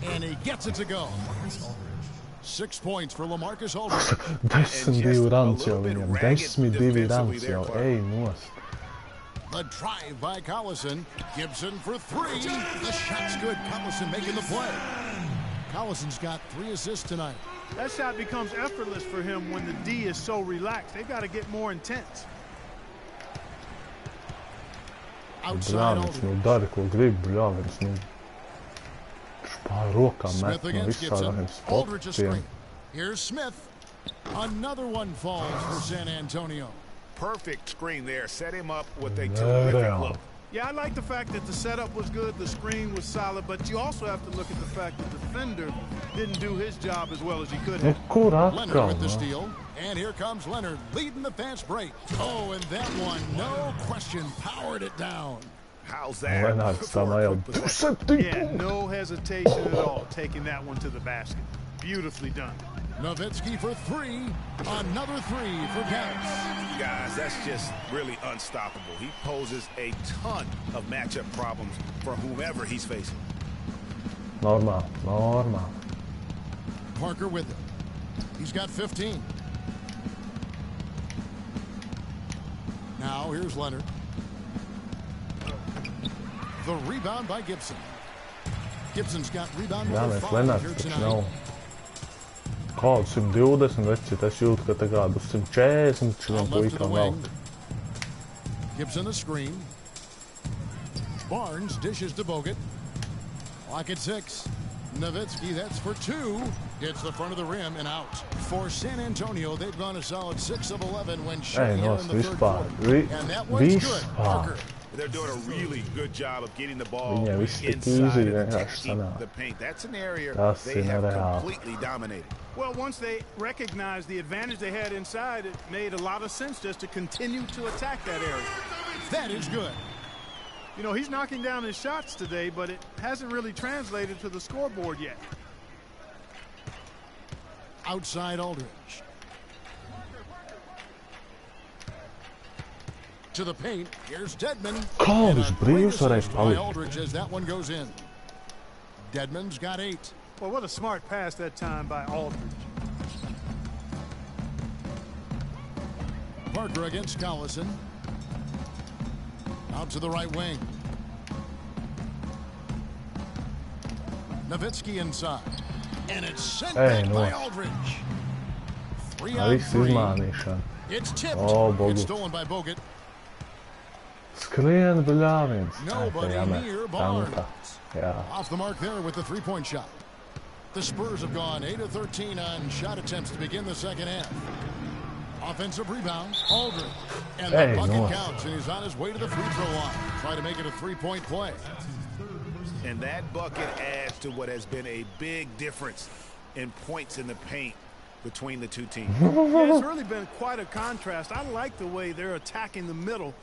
And he gets it to go. 6 points for LaMarcus Aldridge. 10-2 runs jau viņam, 10-2 runs jau, ej nost. The drive by Collison. Gibson for three. The shot's good. Collison making the play. Collison's got 3 assists tonight. That shot becomes effortless for him when the D is so relaxed. They've got to get more intense. Outside Bļāvis, Aldridge. dara, ko grib, bļāvis, Pār rokām Smith met no against Gibson. visādākiem Aldridge a screen. spotiem. Here's Smith. Another one falls for San Antonio. Perfect screen there. Set him up with a terrific look. Yeah, I like the fact that the setup was good, the screen was solid, but you also have to look at the fact that the defender didn't do his job as well as he could Nu, have. kur Leonard atkal, with the no? steal. And here comes Leonard leading the fast break. Oh, and that one, no question, powered it down. How's that? Lenārds tā jau 27 Yeah, no hesitation at all taking that one to the basket. Beautifully done. Nowitzki for three. Another three for Cavs. Guys, that's just really unstoppable. He poses a ton of matchup problems for whomever he's facing. Normāli, normāli. Parker with it. He's got 15. Now here's Leonard. The rebound by Gibson. Gibson's got rebound Jā, number mēs 5 Lenārds here taču tonight. nav. Kādu 120 veci, es jūtu, ka tā kādu 140 šiem Out left to the puikām wing. vēl. Gibson a screen. Barnes dishes to Bogut. Lock at 6. Nowitzki, that's for 2. Hits the front of the rim and out. For San Antonio, they've gone a solid 6 of 11 when shooting here nos, in the third vispār. quarter. And that one's good. Vispār. Parker. They're doing a really good job of getting the ball Viņai viss tik inside easy and vienkārši attacking sanāk. the paint. That's an area Tas they ir have nereāli. completely dominated. Well, once they recognized the advantage they had inside, it made a lot of sense just to continue to attack that area. That is good. You know, he's knocking down his shots today, but it hasn't really translated to the scoreboard yet. Outside Aldridge. To the paint. Here's Dedmon. Kādus And a brīvus great varēja assist by palikt? Aldridge as that one goes in. Dedmon's got 8. Well, what a smart pass that time by Aldridge. Parker against Collison. Out to the right wing. Nowitzki inside. And it's sent back by Aldridge. 3 on 3. It's tipped. It's stolen by Bogut. Skrien, bļāviens. Nobody near Barnes. Off the mark there with the three-point shot. The Spurs have gone 8 of 13 on shot attempts to begin the second half. Offensive rebound, Aldridge. And the bucket counts, and he's on his way to the free throw line. Try to make it a three-point play. And that bucket adds to what has been a big difference in points in the paint between the two teams. Yeah, it's really been quite a contrast. I like the way they're attacking the middle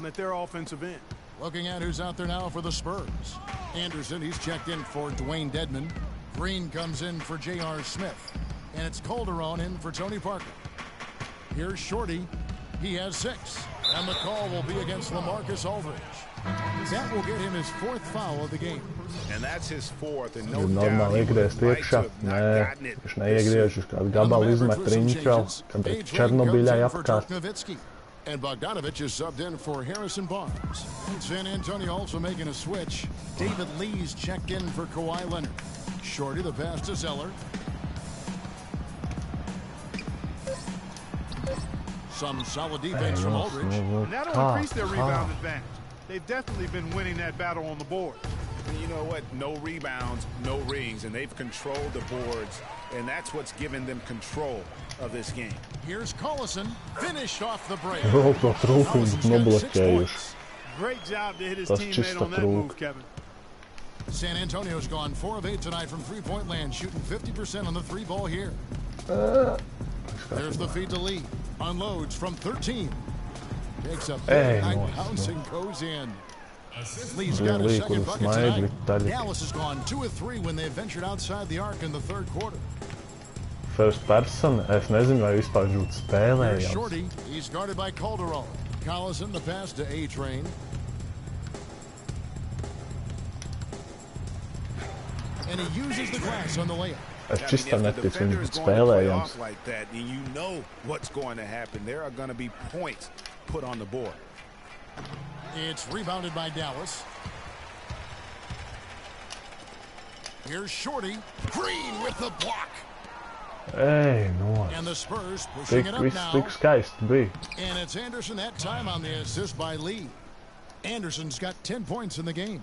at their offensive end. Looking at who's out there now for the Spurs. Anderson, he's checked in for Dwayne Dedmon. Green comes in for J.R. Smith. And it's Calderon in for Tony Parker. Here's Shorty. He has 6. And the call will be against LaMarcus Aldridge. That will get him his 4th foul of the game. And that's his 4th, and no doubt he would like to have not gotten it. And Bogdanovich is subbed in for Harrison Barnes. San Antonio also making a switch. David Lee's checked in for Kawhi Leonard. Shorty, the pass to Zeller. Some solid defense from Aldridge. And that'll increase their rebound advantage. They've definitely been winning that battle on the board. And you know what? No rebounds, no rings, and they've controlled the boards, and that's what's given them control of this game. Here's Collison, finished off the break. Great job to hit his teammate on that move, Kevin. San Antonio's gone 4 of 8 tonight from three-point land, shooting 50% on the 3-ball here. There's the feed to Lee. Unloads from 13. Takes a big bounce and goes in. Lee's got a second bucket tonight. Dallas has gone 2 of 3 when they ventured outside the arc in the third quarter. First person, es nezinu, vai vispār būtu spēlējams. Shorty, he's guarded by Calderon. Collison, the pass to A-Train. And he uses the glass on the layup. Es čistā neticu, viņi būtu spēlējams. Like that, and you know what's going to happen. There are going to be points put on the board. It's rebounded by Dallas. Here's Shorty. Green with the block. Hey, no. And the Spurs pushing it up now. And it's Anderson that time on the assist by Lee. Anderson's got 10 points in the game.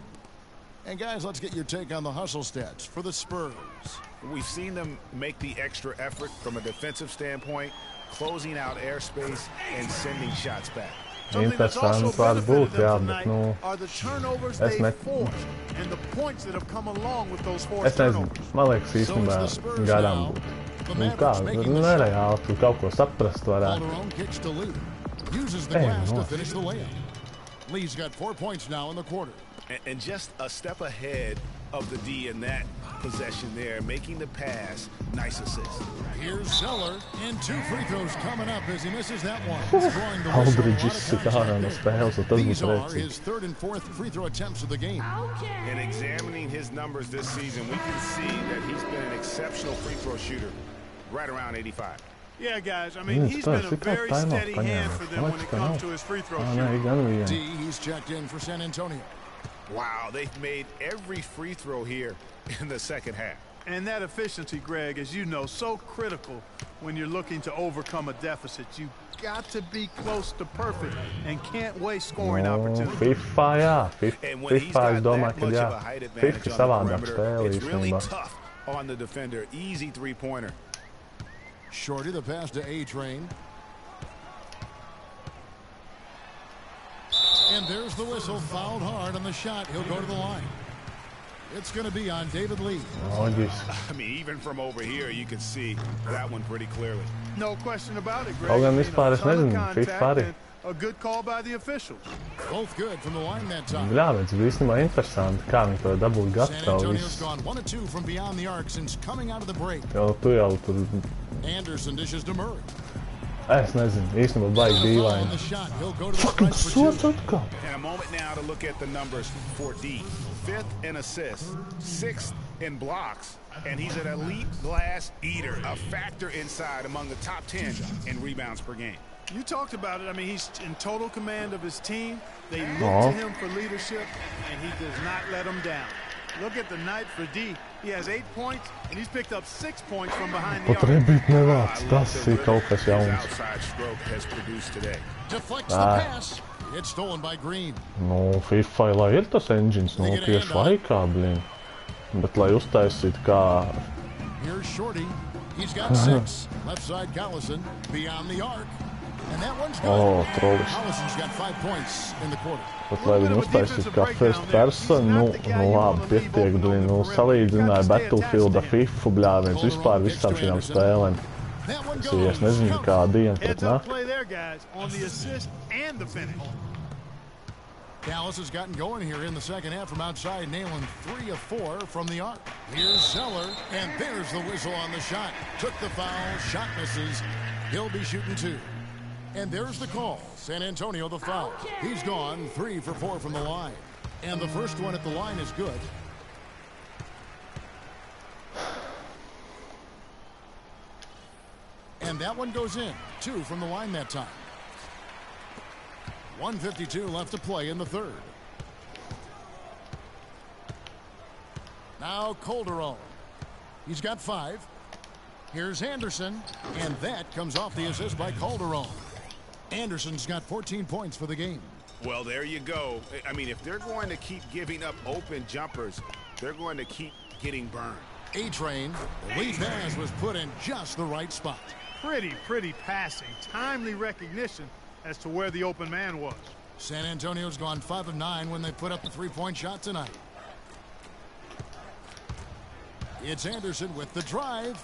And guys, let's get your take on the hustle stats for the Spurs. We've seen them make the extra effort from a defensive standpoint, closing out airspace and sending shots back. Interesantas var būt, jā, bet, nu, es nezinu, man liekas īstenībā garām būt. Nu kā, nereāli, tu kaut ko saprast varētu. Lee's got 4 points now in the quarter. And just a step ahead of the D in that possession there, making the pass. Nice assist. Here's Zeller, and 2 free throws coming up as he misses that one. Aldridge izsita ārā no spēles, un tas These būs are rēcīgi. his 3rd and 4th free throw attempts of the game. And examining his numbers this season, we can see that he's been an exceptional free throw shooter, right around 85. Yeah, guys, I mean, he's been a very steady hand for them when it comes to his free throw shooting. D, he's checked in for San Antonio. Wow, they've made every free throw here in the second half. And that efficiency, Greg, as you know, so critical when you're looking to overcome a deficit. You've got to be close to perfect and can't waste scoring opportunities. FIFA, jā. FIFA, es domāju, ka jā. FIFA savādāk spēle It's really īstenībā. tough on the defender. Easy three-pointer. Shorty, the pass to A-Train. And there's the whistle, fouled hard on the shot. He'll go to the line. It's going to be on David Lee. I mean, even from over here, you can see that one pretty clearly. No question about it, Greg. Kaut gan vispār es nezinu, FIFA arī. A good call by the officials. Both good from the line that time. Jā, bet īstenībā interesanti, kā viņi to dabūja San gatavu Antonio's visu. gone 1 of 2 from beyond the arc since coming out of the break. Tu jau tur, Anderson dishes to Murray. es nezinu, īstenībā baigi dīvaini. Fucking sots atkal. And a moment now to look at the numbers for D. 5th in assists, 6th in blocks, and he's an elite glass eater, a factor inside among the top 10 in rebounds per game. You talked about it. I mean, he's in total command of his team. They look to him for leadership, and he does not let them down. Look at the night for D. He has 8 points, and he's picked up 6 points from behind the arc. Pat rebīt nevāc, tas ir kaut kas jauns. Deflects the pass. It's stolen by Green. Nu, FIFA, lai ir tas engines, nu, tieši laikā, blin. Bet, lai uztaisītu kā... Here's Shorty. He's got 6. Left side Collison beyond the arc. And that one's good. Oh, trollis. Collison's got 5 points in the quarter. Bet, lai viņi uztaisītu kā first person, nu labi, pietiek, blin, nu, salīdzināja Battlefielda, FIFA, bļāviens, vispār visām šīm spēlēm. Es nezinu, kā diena pret nāk. Dallas has gotten going here in the second half from outside, nailing 3 of 4 from the arc. Here's Zeller, and there's the whistle on the shot. Took the foul, shot misses. He'll be shooting 2. And there's the call. San Antonio the foul. He's gone 3 for 4 from the line. And the first one at the line is good. And that one goes in. 2 from the line that time. 1:52 left to play in the third. Now Calderon. He's got 5. Here's Anderson. And that comes off the assist by Calderon. Anderson's got 14 points for the game. Well, there you go. I mean, if they're going to keep giving up open jumpers, they're going to keep getting burned. A-Train. The lead pass was put in just the right spot. Pretty passing. Timely recognition as to where the open man was. San Antonio's gone 5 of 9 when they put up the 3-point shot tonight. It's Anderson with the drive.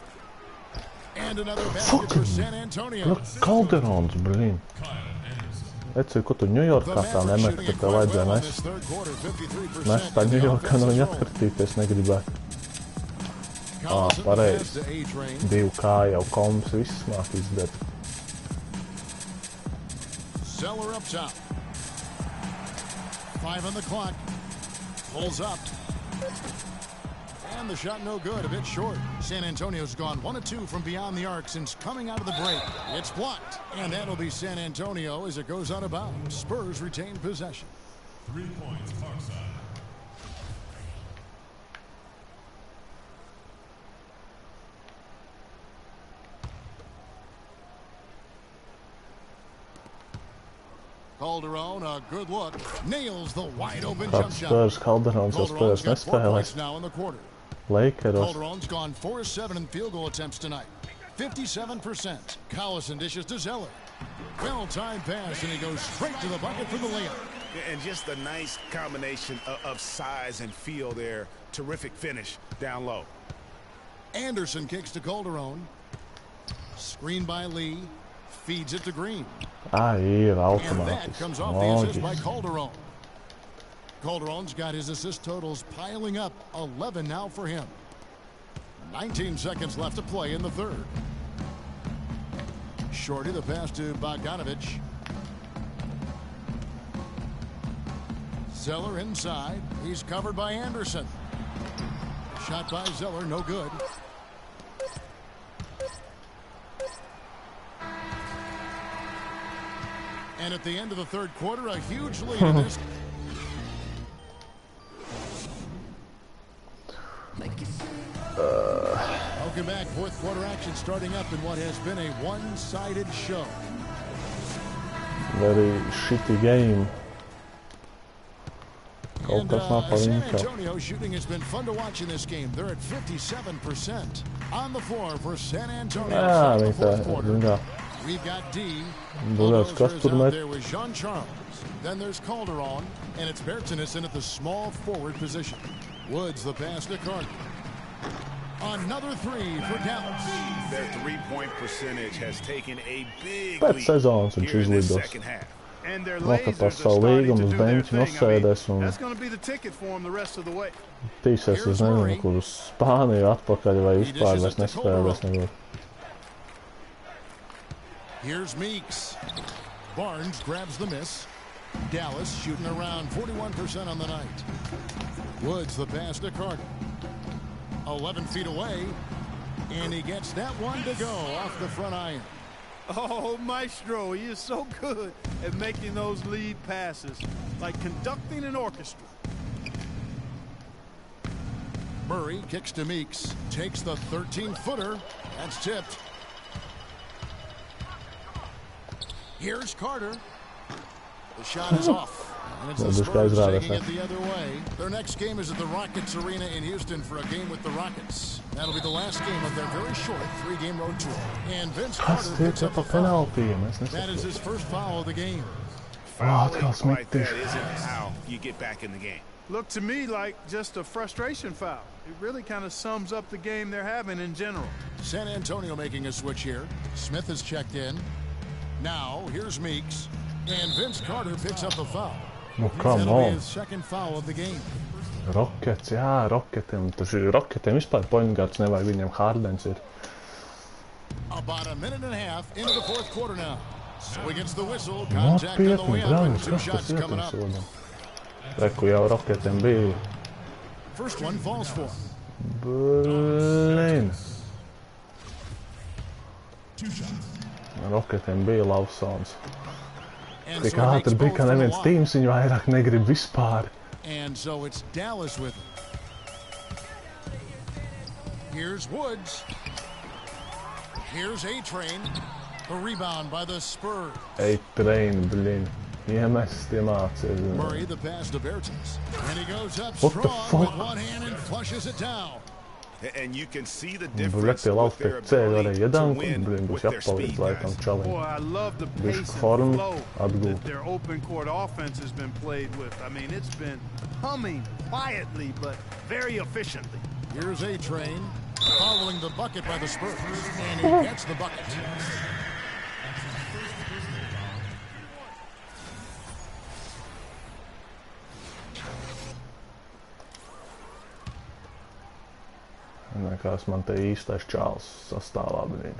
And another basket for San Antonio. Look, Calderons, blin. Eci, ko tu Ņujorkā tā nemet, ka tev vajadzēja nest. Nest tā Ņujorkā no viņa atkritīties negribētu. Pareizi. 2K jau kombs viss māk izdarīt. Zeller up top. 5 on the clock. Pulls up. And the shot no good, a bit short. San Antonio's gone 1 of 2 from beyond the arc since coming out of the break. It's blocked. And that'll be San Antonio as it goes out of bounds. Spurs retain possession. 3 points, Parkside. Calderon, a good look, nails the wide open jump shot. Spurs, Calderons jau Spurs nespēlēs. Now in the quarter. Lakeros. Calderon's gone 4 of 7 in field goal attempts tonight. 57%. Collison dishes to Zeller. Well-timed pass, and he goes straight to the bucket for the layup. And just a nice combination of size and feel there. Terrific finish down low. Anderson kicks to Calderon. Screen by Lee. Feeds it to Green. Ir automātiski. And that comes off the assist by Calderon. Calderon's got his assist totals piling up. 11 now for him. 19 seconds left to play in the third. Shorty the pass to Bogdanovich. Zeller inside. He's covered by Anderson. Shot by Zeller, no good. And at the end of the third quarter, a huge lead in this. Welcome back. Fourth quarter action starting up in what has been a one-sided show. Very shitty game. And San Antonio shooting has been fun to watch in this game. They're at 57% on the floor for San Antonio. The fourth quarter. We've got D. There was Jean Charles. Then there's Calderon. And it's Bertinison at the small forward position. Woods the pass to Carter. Another 3 for Dallas. Their 3-point percentage has taken a big lead here in the second half. And their lasers are starting to do their thing. That's going to be the ticket for them the rest of the way. Tīsies, es nezinu, kur uz Spāniju atpakaļ vai vispār vairs nespēlēs nevar. Here's Meeks. Barnes grabs the miss. Dallas shooting around 41% on the night. Woods the pass to Carter. 11 feet away. And he gets that one to go off the front iron. Oh, Maestro, he is so good at making those lead passes, like conducting an orchestra. Murray kicks to Meeks. Takes the 13-footer. That's tipped. Here's Carter. The shot is off. And it's the Spurs taking it the other way. Their next game is at the Rockets Arena in Houston for a game with the Rockets. That'll be the last game of their very short 3-game road tour. And Vince Carter picks up a foul. That is his first foul of the game. Fouling like that isn't how you get back in the game. Looked to me like just a frustration foul. It really kind of sums up the game they're having in general. San Antonio making a switch here. Smith has checked in. Now, here's Meeks. And Vince Carter picks up the foul. No, come That'll be on. his second foul of the game. Rockets, jā, Rocketiem. Taču Rocketiem vispār pointguards nevajag, viņam Hardens ir. About a minute and a half into the fourth quarter now. So against the whistle, contact on the way up and 2 shots coming up. Reku jau Rocketiem bija. First one falls for. Blin. Rocketiem bija Lawsons. Tik ātri bija, ka neviens tīms viņu vairāk negrib vispār. And so it's Dallas with it. Here's Woods. Here's A-Train. The rebound by the Spurs. A-Train, blin. Iemest iemācies. Murray the pass to Bertens. And he goes up What the strong with fuck? one hand and flushes it down. And you can see the Bļet, difference tie with lauki their tiek ceļ ability varēja to iedankt, win blin, būs with their jāpalīdz speed, laikam guys. čalim. Boy, I love the Bišķi pace and formu flow atgūt. that their open court offense has been played with. I mean, it's been humming quietly, but very efficiently. Here's A-Train following the bucket by the Spurs. And he gets the bucket. Nekās man te īstais čāls sastāvā, blin.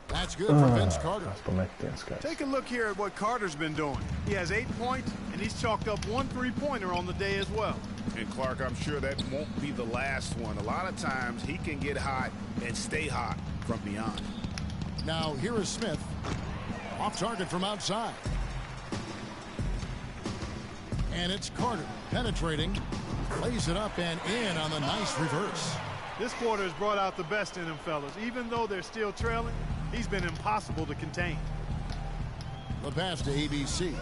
That's good for Vince Carter. Kāds pa metienu skaits. Take a look here at what Carter's been doing. He has 8 points, and he's chalked up 1 3-pointer on the day as well. And Clark, I'm sure that won't be the last one. A lot of times he can get hot and stay hot from beyond. Now here is Smith. Off target from outside. And it's Carter penetrating. Lays it up and in on the nice reverse. This quarter has brought out the best in them, fellas. Even though they're still trailing, he's been impossible to contain. The pass to ABC.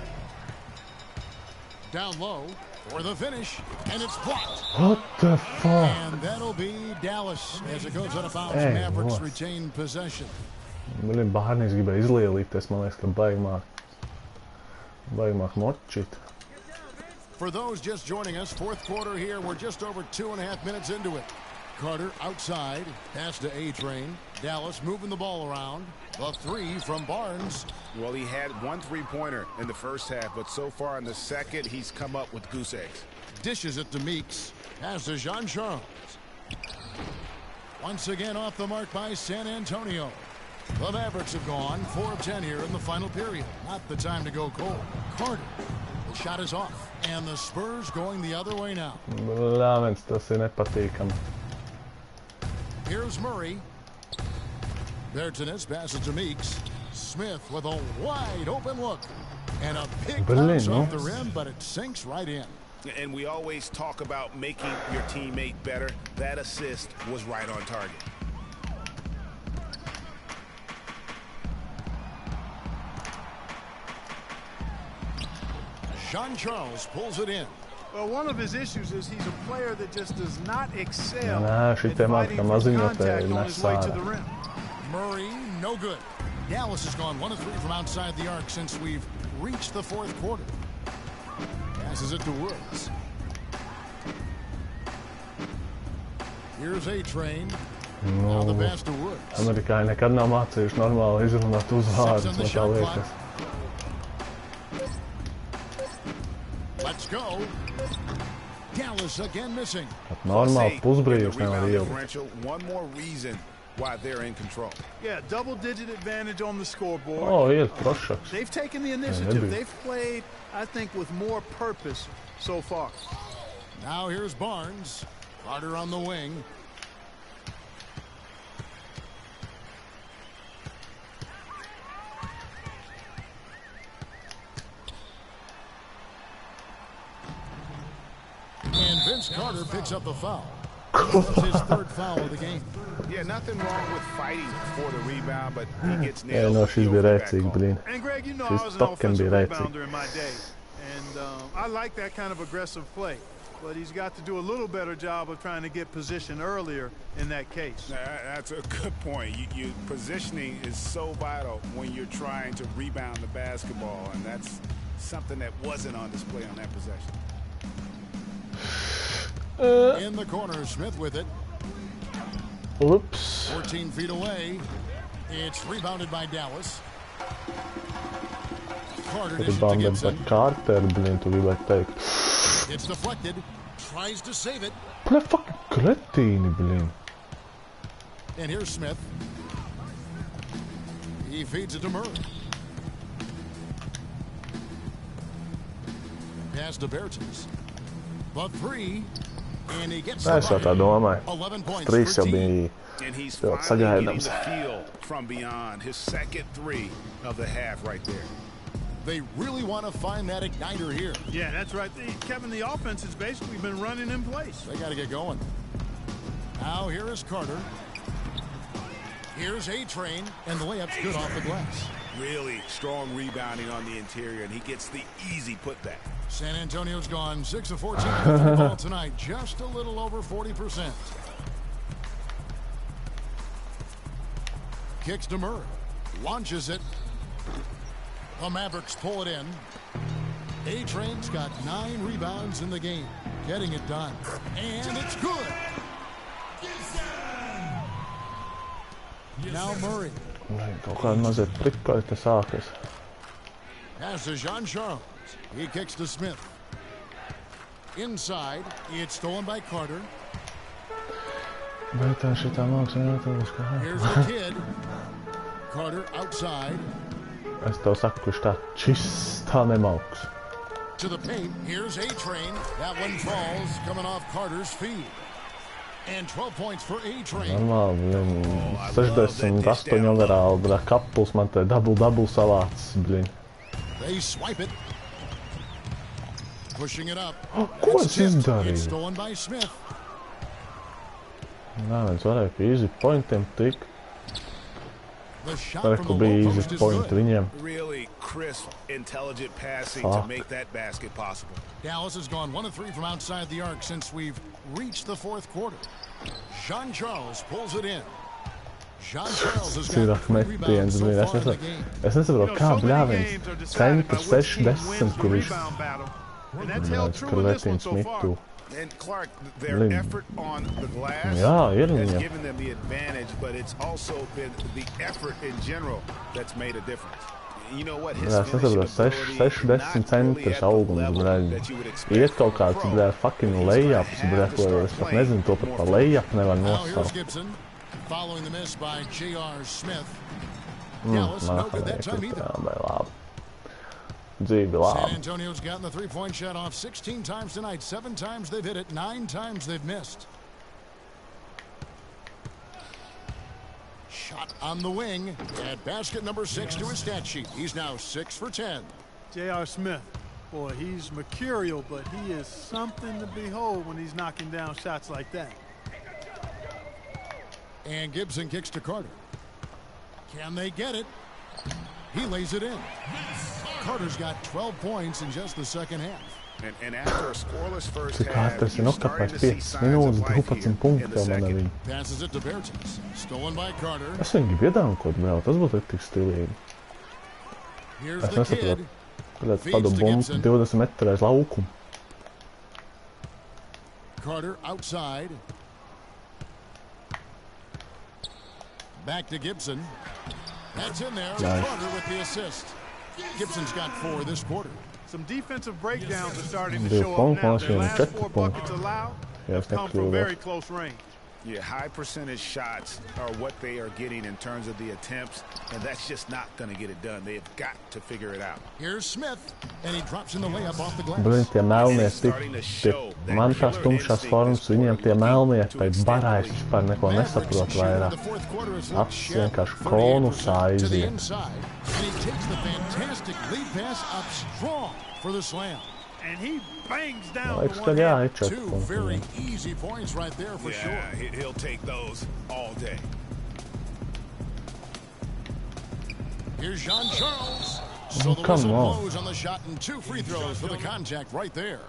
Down low for the finish, and it's blocked. What the fuck? And that'll be Dallas as it goes out of bounds. Hey, Mavericks what? retain possession. Blin, bērnīs gribēja izlielīties, man liekas, ka baigmāk močīt. For those just joining us, fourth quarter here. We're just over 2.5 minutes into it. Carter outside, pass to A-Train. Dallas moving the ball around. The three from Barnes. Well, he had 1 3-pointer in the first half, but so far in the second, he's come up with goose eggs. Dishes it to Meeks. Pass to Jean-Charles. Once again off the mark by San Antonio. The Mavericks have gone 4 of 10 here in the final period. Not the time to go cold. Carter. The shot is off. And the Spurs going the other way now. Bļāvens, tas ir nepatīkami. Here's Murray. Bertens passes to Meeks. Smith with a wide open look. And a big bounce off the rim, but it sinks right in. And we always talk about making your teammate better. That assist was right on target. Jean-Charles pulls it in. Well, one of his issues is he's a player that just does not excel Nē, at šitiem fighting atkal for maziņotēji contact on his way to nesāra. the rim. Murray, no good. Dallas has gone 1 of 3 from outside the arc since we've reached the fourth quarter. Passes it to Woods. Here's A-Train. Now the pass to Woods. Amerikāņi nekad nav mācījuši normāli izrunāt uzvārdus, man tā liekas. Let's go. Dallas again missing. Normāli pusbrīvs nevar ielikt. Differential, one more reason why they're in control. Yeah, double-digit advantage on the scoreboard. Oh, ir trošaks. They've taken the initiative. They've played, I think, with more purpose so far. Now here's Barnes. Carter on the wing. And Vince Carter picks up the foul. It's his third foul of the game. Yeah, nothing wrong with fighting for the rebound, but he gets nailed. Yeah, no, she's berēcīgi, blin. And Greg, you know I was an offensive rebounder in my day, and I like that kind of aggressive play. But he's got to do a little better job of trying to get position earlier in that case. That's a good point. Positioning is so vital when you're trying to rebound the basketball, and that's something that wasn't on display on that possession. In the corner, Smith with it. Oops. 14 feet away. It's rebounded by Dallas. Carter dishes to Gibson. Carter, blin, tu gribētu teikt. It's deflected. Tries to save it. Ple fucking kretīni, blin. And here's Smith. He feeds it to Murray. Pass to Bertens. The three. And he gets Es jau tā domāju. 11 points. 3 jau bija And he's ļoti finally getting sagaidāms. the feel from beyond. His second three of the half right there. They really want to find that igniter here. Yeah, that's right. Kevin, the offense has basically been running in place. They got to get going. Now here is Carter. Here's A-Train, and the layup's good off the glass. Really strong rebounding on the interior, and he gets the easy putback. San Antonio's gone 6 of 14 from the ball tonight, just a little over 40%. Kicks to Murray. Launches it. The Mavericks pull it in. A-Train's got 9 rebounds in the game. Getting it done. And it's good. Now Murray. Kaut kāda mazliet prikoli te sākas. Pass to Jean-Charles. He kicks to Smith. Inside. It's stolen by Carter. Bet tā šitā māksla jāatavas kā. Here's the kid. Carter outside. Es tev saku, kurš tā čistā nemauks. To the paint. Here's A-Train. That one falls coming off Carter's feed. And 12 points for A-Train. Normāli, blin. 68 overall, bļa, Kapuls man te double savācis, blin. They swipe it. Pushing it up. Ko es izdarīju? It's stolen by Smith. Nā, viens varēja pie easy pointiem tik. The shot Varēja, from ka the bija low easy post is point good. viņiem. Really crisp, intelligent passing to make that basket possible. Dallas has gone 1 of 3 from outside the arc since we've reached the fourth quarter. Jean-Charles pulls it in. Jean-Charles has got 3 rebounds so far in the game. Es nesaprotu, kā bļāviens centru 6-10, kur viņš kretīns mitu. And Clark, their effort on the glass has given them the advantage, but it's also been the effort in general that's made a difference. You know what? His Es nesaprotu, 6-10 centrs augums, bļā. Iet kaut kāds, bļā, fucking layups, bļā, ko es pat nezinu, to pat par layup nevar nosaukt. Following the miss by J.R. Smith. Dallas, no good that time either. Jā, bet labi. Dzīvi labi. San Antonio's gotten the three-point shot off 16 times tonight. 7 times they've hit it, 9 times they've missed. Shot on the wing at basket number 6 to his stat sheet. He's now 6 for 10. J.R. Smith, boy, he's mercurial, but he is something to behold when he's knocking down shots like that. And Gibson kicks to Carter. Can they get it? He lays it in. Carter's got 12 points in just the second half. And after a scoreless first half, Carter's ir nokapējis 5 minūtes, 12 punkti jau man arī. Passes it to Bertens. Stolen by Carter. Es viņu gribu iedankot, vēl, tas būtu tik stilīgi. Es nesaprotu, kad tādu bumbu 20 metru aiz laukumu. Carter outside. Back to Gibson. That's in there. Nice. Carter with the assist. Gibson's got 4 this quarter. Some defensive breakdowns are starting to show up now. Their last 4 buckets allowed have come from very close range. Yeah, high percentage shots are what they are getting in terms of the attempts, and that's just not going to get it done. They've got to figure it out. Here's Smith, and he drops in the layup off the glass. Blin, tie melnie, man tās tumšās formas, viņiem tie melnie, tai barājs vispār neko nesaprot vairāk. Acis vienkārši konusā aiziet. And he takes the fantastic lead pass up strong for the slam. and he bangs down Laiks the tad one. jāiečak. Two very easy points right there for sure. Yeah, he'll take those all day. Here's Jean-Charles. So the come whistle on. blows on the shot and 2 free throws for the contact right there.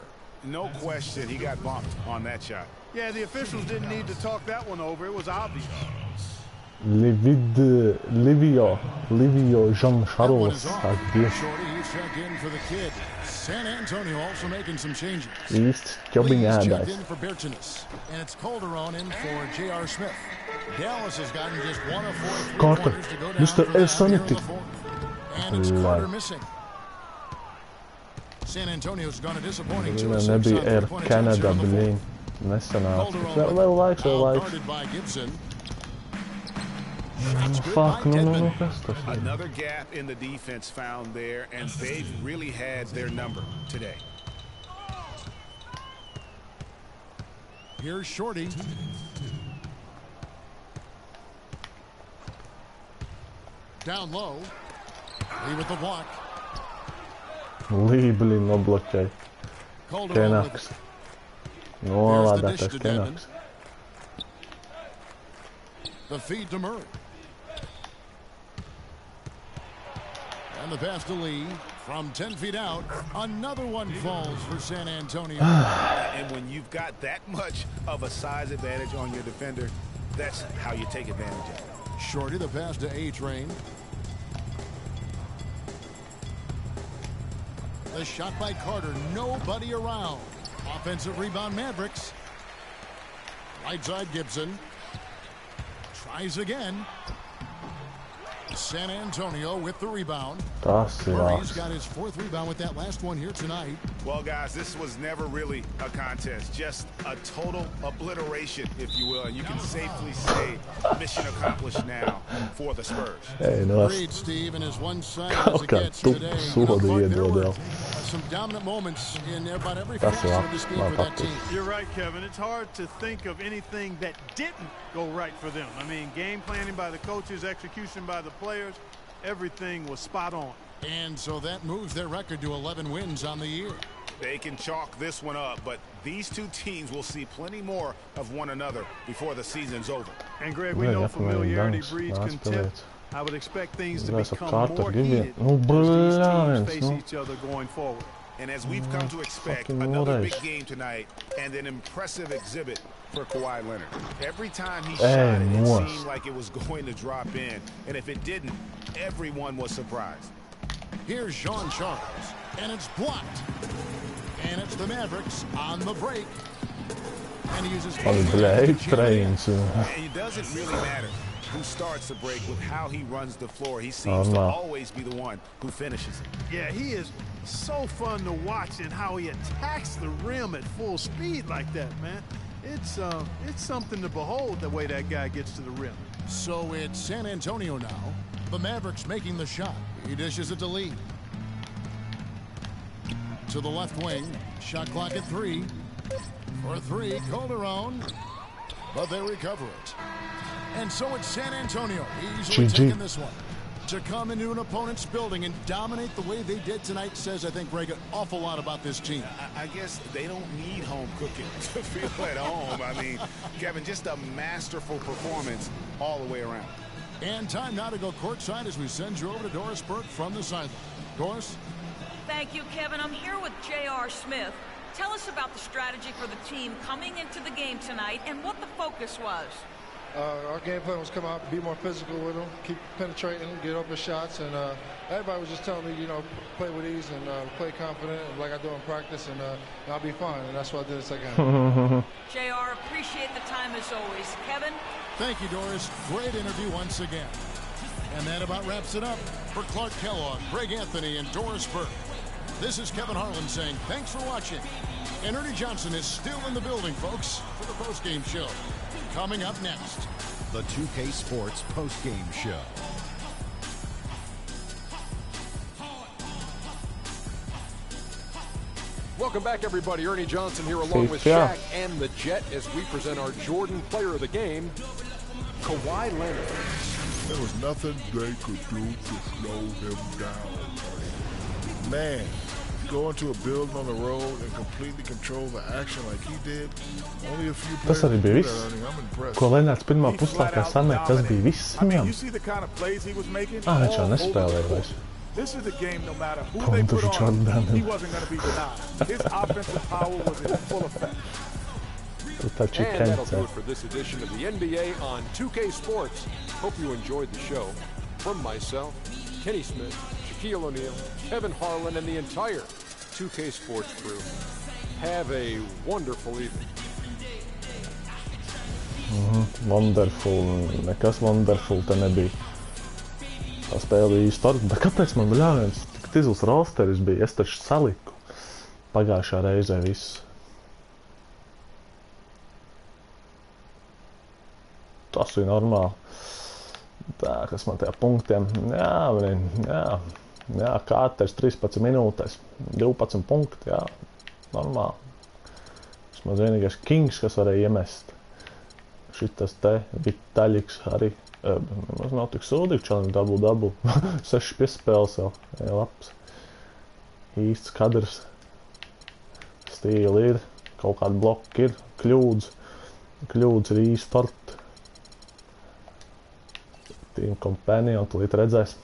No question, he got bumped on that shot. Yeah, the officials didn't need to talk that one over. It was obvious. Livio Jean-Charles. Shorty, he's checked in for the kid. San Antonio also making some changes. Īsts Lee's ķobiņādājs. checked in for Bertinis, and it's Calderon in for J.R. Smith. Dallas has gotten just 1 of 4 Carter, three-pointers to go down Mr. for that here in Sanity. the fourth. And it's Carter missing. San Antonio's gone a disappointing 2 of 6 on Nebija Air three-point attempts Canada, here in the fourth. blīn. Nesanāca. Calderon Vēl laiks. guarded by Gibson. Shots good Fuck, by no, Dedmon. kas tas ir? Another gap in the defense found there, and they've really had their number today. Here's Shorty. Down low. Lee with the block. Lī, blīn, nobloķēja. Calderon with Kenaks. it. Nolādētais Kenaks. The feed to Murray. And the pass to Lee from 10 feet out. Another one falls for San Antonio. And when you've got that much of a size advantage on your defender, that's how you take advantage of it. Shorty, the pass to A-Train. The shot by Carter. Nobody around. Offensive rebound, Mavericks. Right side, Gibson. Tries again. San Antonio with the rebound. Tas ir Murray's āks. got his 4th rebound with that last one here tonight. Well, guys, this was never really a contest, just a total obliteration, if you will. And you can safely say mission accomplished now for the Spurs. Ei, no es Great, Steve, and as one-sided as kaut it kā gets today. You know, sodu Clark, there were iedod vēl. some dominant moments in about every Tas facet ir of this āks. game Man for that patīk. team. You're right, Kevin. It's hard to think of anything that didn't go right for them. I mean, game planning by the coaches, execution by the players, everything was spot on. And so that moves their record to 11 wins on the year. They can chalk this one up, but these two teams will see plenty more of one another before the season's over. And Greg, we Jā, know jā, familiarity Dānis, breeds Dānis contempt. spēlēts. I would expect things to Mēs ap become Carter more Givienu. heated Nu, as these bļāviens, teams face nu. each other going forward. And as we've come to expect, Fucking another Moraes. big game tonight and an impressive exhibit for Kawhi Leonard. Every time he Hey, shot it, it Moraes. seemed like it was going to drop in. And if it didn't, everyone was surprised. Here's Jean-Charles, and it's blocked. And it's the Mavericks on the break. And he uses Oi, blēj, trains. And it doesn't really matter who starts the break with how he runs the floor. He seems to no. always be the one who finishes it. Yeah, he is so fun to watch in how he attacks the rim at full speed like that, man. It's something to behold the way that guy gets to the rim. So it's San Antonio now. The Mavericks making the shot. He dishes it to Lee. To the left wing. Shot clock at 3. For 3, Calderon. But they recover it. And so it's San Antonio easily GG. taking this one. To come into an opponent's building and dominate the way they did tonight says, I think, Greg, an awful lot about this team. I guess they don't need home cooking to feel at home. I mean, Kevin, just a masterful performance all the way around. And time now to go courtside as we send you over to Doris Burke from the sideline. Doris? Thank you, Kevin. I'm here with J.R. Smith. Tell us about the strategy for the team coming into the game tonight and what the focus was. Our game plan was come out, be more physical with them, keep penetrating, get open shots, and everybody was just telling me, you know, play with ease and play confident like I do in practice, and I'll be fine, and that's what I did the second half. J.R., appreciate the time as always. Kevin? Thank you, Doris. Great interview once again. And that about wraps it up. For Clark Kellogg, Greg Anthony, and Doris Burke, this is Kevin Harlan saying thanks for watching. And Ernie Johnson is still in the building, folks, for the postgame show. Coming up next, the 2K Sports postgame show. Welcome back, everybody. Ernie Johnson here along with Shaq and the Jet as we present our Jordan Player of the Game, Kawhi Leonard. There was nothing they could do to slow him down. Man, go into a building on the road and completely control the action like he did, only a few Tas players arī can bija do viss. that, Ernie. I'm impressed. Ko Lenārds pirmā puslaikā samet, tas bija viss I mean, viņam. you see the kind of plays he was making? Viņš jau all over nespēlēja the court. vairs. This is a game, no matter who they put on him, he wasn't going to be denied. His offensive power was in full effect. And that'll do it for this edition of the NBA on 2K Sports. Hope you enjoyed the show. From myself, Kenny Smith, Shaquille O'Neal, Kevin Harlan, and the entire 2K Sports crew. Have a wonderful evening. Wonderful. Nekas wonderful te nebija. Tā spēle bija īsti orga. Bet kāpēc man bļāviens tik tizls rosteris bija? Es taču saliku pagājušā reizē visu. Tas ir normāli. Tā, kas man tajā punktiem? Jā, Kārters 13 minūtēs, 12 punkti, jā, normāli. Vismaz vienīgais Kings, kas varēja iemest. Šitas te, Vitaļiks arī, nemaz nav tik sūdīgi, čalim double. 6 piespēles jau, jā, labs. Īsts kadrs. Stīli ir, kaut kādi bloki ir, kļūdas ir īsti tort. Team Companion, tūlīt redzēs.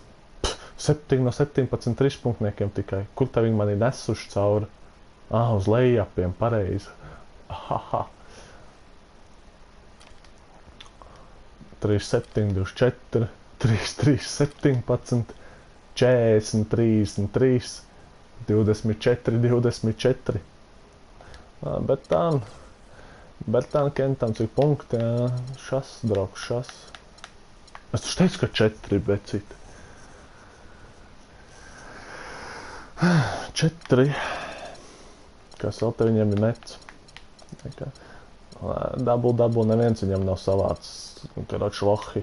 7 no 17 trispunktniekiem tikai. Kur te viņi mani nesuši cauri? Uz lejapiem, pareizi. Ahaha. 3-7, 24, 3-3, 17, 40, 33, 24, 24. Bertān Kentam cik punkti, jā. Šas, draugs, šas. Es taču teicu, ka 4, bet citi. 4. Kas vēl te viņiem ir mets? Double, neviens viņam nav savāds. Karoč lohi.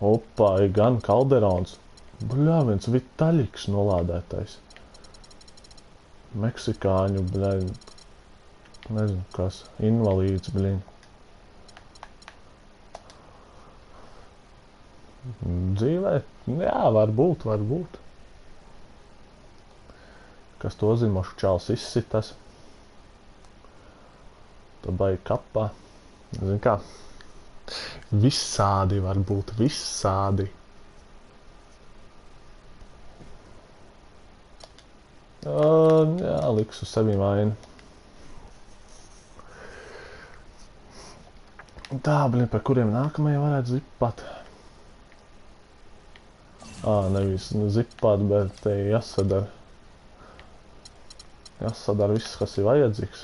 Opā, ir gan Kalderons. Bļā, viens Vitaļiks nolādētais. Meksikāņu, bļā, nezinu kas, invalīds, bļiņ. Dzīvē? Jā, varbūt. Kas to zina, mošu čāls izsitas. Tad baigi kapā. Zin kā? Visādi varbūt, visādi. Jā, liks uz sevi vainu. Tā, blin, par kuriem nākamajiem varētu zipat. Nevis zipāt, bet te jāsadara. Jāsadara viss, kas ir vajadzīgs.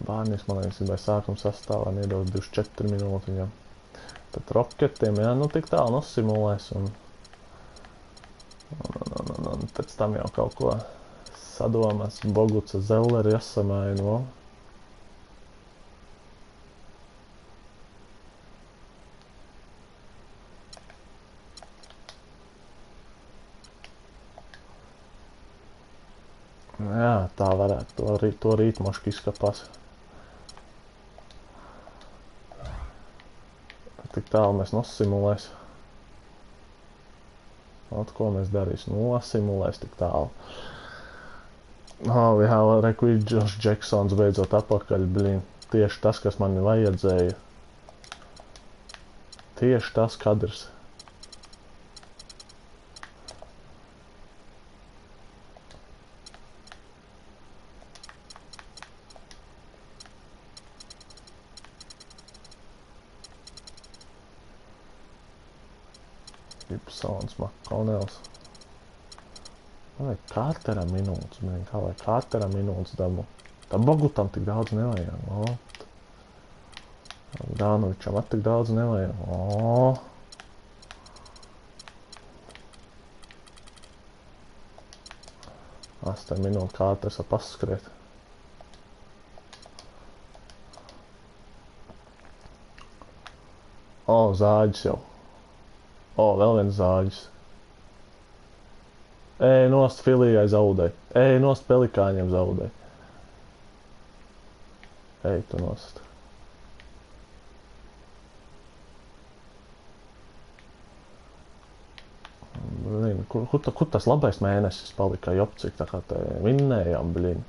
Bārnīs, man liekas, vai sākuma sastāvā iedod 24 minūti viņam. Tad roketiem, jā, nu tik tālu nosimulēs un pēc tam jau kaut ko sadomās. Boguca Zelleri jāsamaino. Jā, tā varētu, to rītmoški izkapās. Tik tālu mēs nosimulēs. Ot, ko mēs darīs? Nosimulēs tik tālu. Jā, reku ir Josh Jacksons beidzot apakaļ, blin. Tieši tas, kas man vajadzēja. Tieši tas kadrs. Gibsons, Makonels. Vai Kārtera minūtes, kā vai Kārtera minūtes dabu. Tā Bogutam tik daudz nevajag. Dānovičam tik daudz nevajag. 8 minūtes Kārters var paskriet. Zāģis jau. Vēl viens zāģis. Nost Filijai zaudē. Nost Pelikāņiem zaudē. Tu nost. Kur tas labais mēnesis palika, jopcik, tā kā te vinnējām, blin.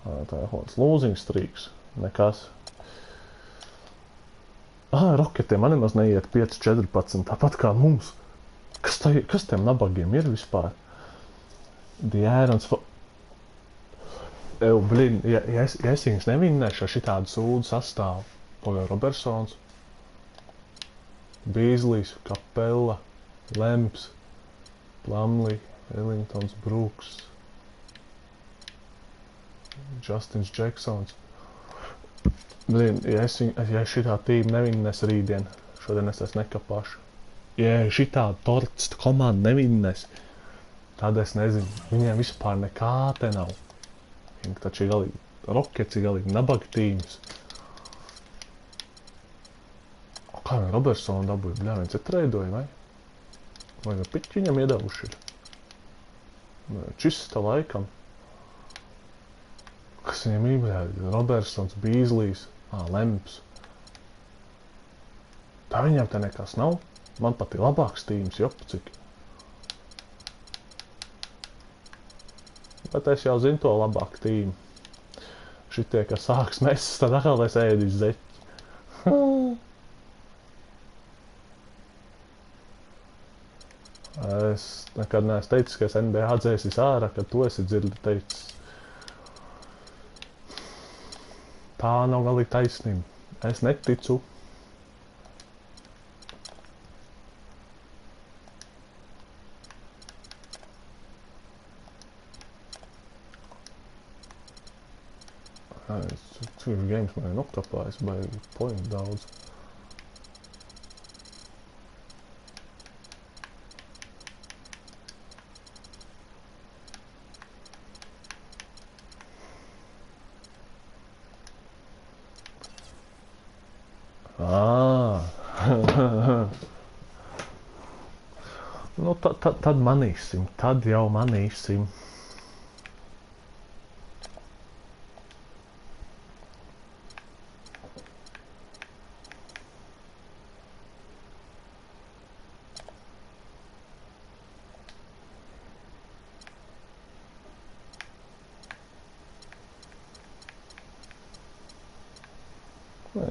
Tā ir losing streaks, nekas. Roketiem man nemaz neiet 5-14, tāpat kā mums. Kas tiem nabagiem ir vispār? The Irons... Blin, ja es viņus nevinnēšu ar šitādu sūdu sastāvu. Pagāja Robertsons, Bīzlijs, Kapela, Lemps, Plumlee, Ellingtons, Brooks, Justins Jacksons. Blin, ja šitā tīma nevinnēs rītdien, šodien es nekapāšu. Ja šitā torts komanda nevinnēs, tad es nezinu, viņiem vispār nekā te nav. Viņi taču ir galīgi, Rockets ir galīgi nabaga tīmas. Kā viņi Robertsonu dabūja, bļā, viens ir treidoja, vai? Vai jau piķi viņam iedavuši ir? Čista laikam. Kas viņam ir, bļā, Robertsons, Bīzlijs, Lemps. Tā viņam te nekas nav. Man pat ir labāks tīms, jopcik. Bet es jau zinu to labāku tīmu. Šitie, kas sāks mesas, tad atkal es ēdu iz zeķi. Es nekad neesmu teicis, ka es NBA dzēsis ārā, kad tu esi teicis. Tā nav galīgi taisnība. Es neticu. Cik games man ir nokapājis, baigi point daudz. Nu, tad manīsim, tad jau manīsim.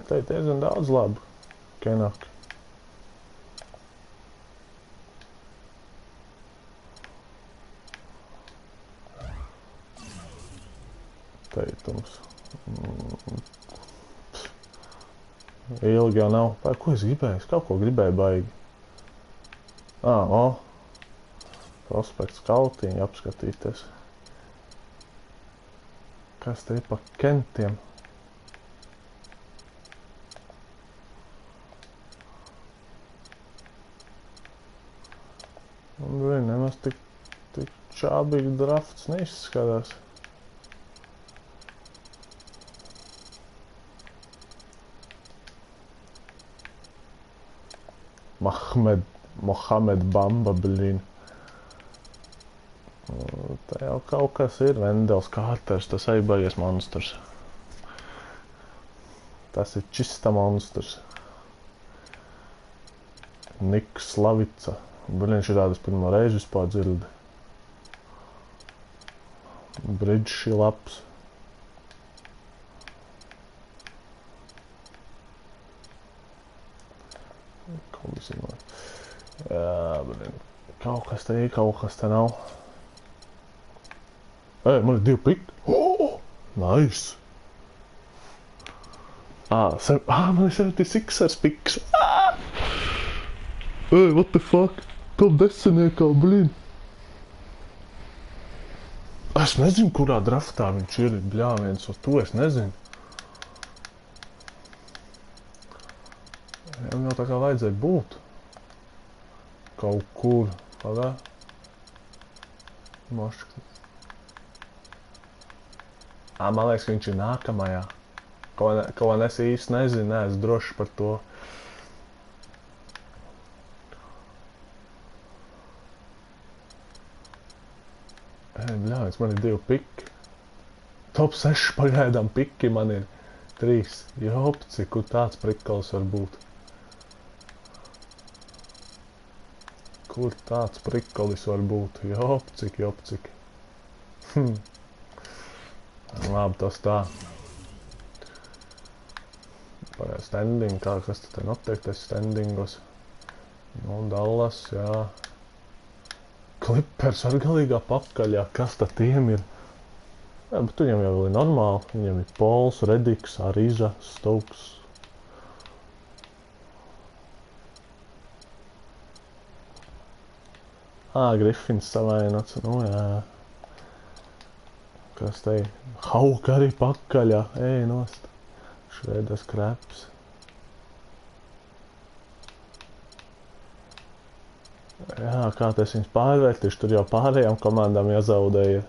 Te ir diezgan daudz labu. Kenok. Teitums. Ilgi jau nav. Ko es gribēju? Es kaut ko gribēju baigi. Prospekts kautiņi apskatīties. Kas te ir pa kentiem? Nemaz tik čābīgi drafts neizskatās. Mohamed Bamba, blin. Tā jau kaut kas ir. Vendels Kārters, tas arī baigies monstrs. Tas ir čista monstrs. Niks Slavica. Blin, šitādas pirmo reizi vispār dzirdi. Bridge šī labs. Jā, blin. Kaut kas te ir, kaut kas te nav. Man ir 2 piki. Nice. Man ir 76ers piks. What the fuck? Top 10, blin. Es nezinu, kurā draftā viņš ir, bļāviens, uz to es nezinu. Jau tā kā vajadzēja būt. Kaut kur. Pagā. Moški. Man liekas, ka viņš ir nākamajā. Ko es īsti nezinu, neesmu drošs par to. Bļāviens, man ir 2 piki. Top 6 pagaidām piki man ir 3. Jopci, kur tāds prikals var būt. Kur tāds prikolis var būt? Jopcik. Labi, tas tā. Pagāj, standing, kā kas te noteiktais standingos. Nu, Dallas, jā. Clippers ar galīgā pakaļā, kas tad tiem ir? Jā, bet viņam jau ir normāli. Viņam ir Pols, Rediks, Ariza, Stokes. Griffins savainots, nu jā. Kas te ir? Hauka arī pakaļā, ej nost. Švedas kreps. Jā, kā es viņus pārvērtīšu, tur jau pārējām komandām jāzaudēja.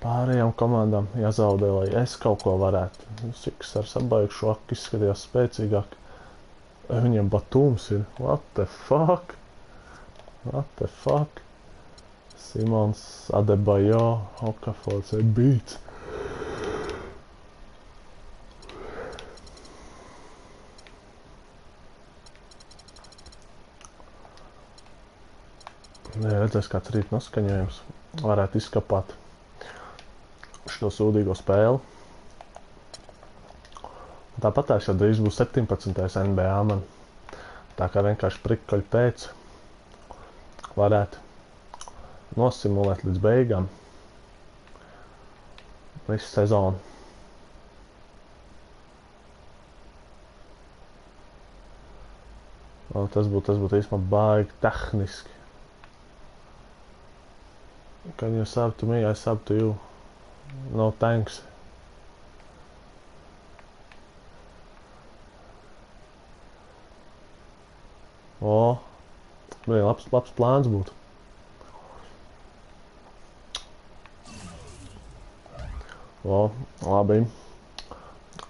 Pārējām komandām jāzaudē, lai es kaut ko varētu. Siksars abaigšu ak, izskatījās spēcīgāk. Viņam Batums ir, what the fuck? What the fuck? Simons, Adebayo, Okafords, beats. Nē, redzēs kāds rīt noskaņojums. Varētu izskapāt šo sūdīgo spēli. Tāpat jau drīz būs 17. NBA man. Tā kā vienkārši prikoļi pēc. Varētu nosimulēt līdz beigām visu sezonu. Tas būtu īstenībā baigi tehniski. Can you sub to me? I sub to you. No thanks. Labs plāns būtu. Labi.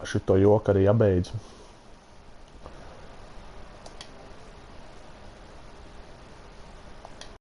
Šito joku arī jābeidz.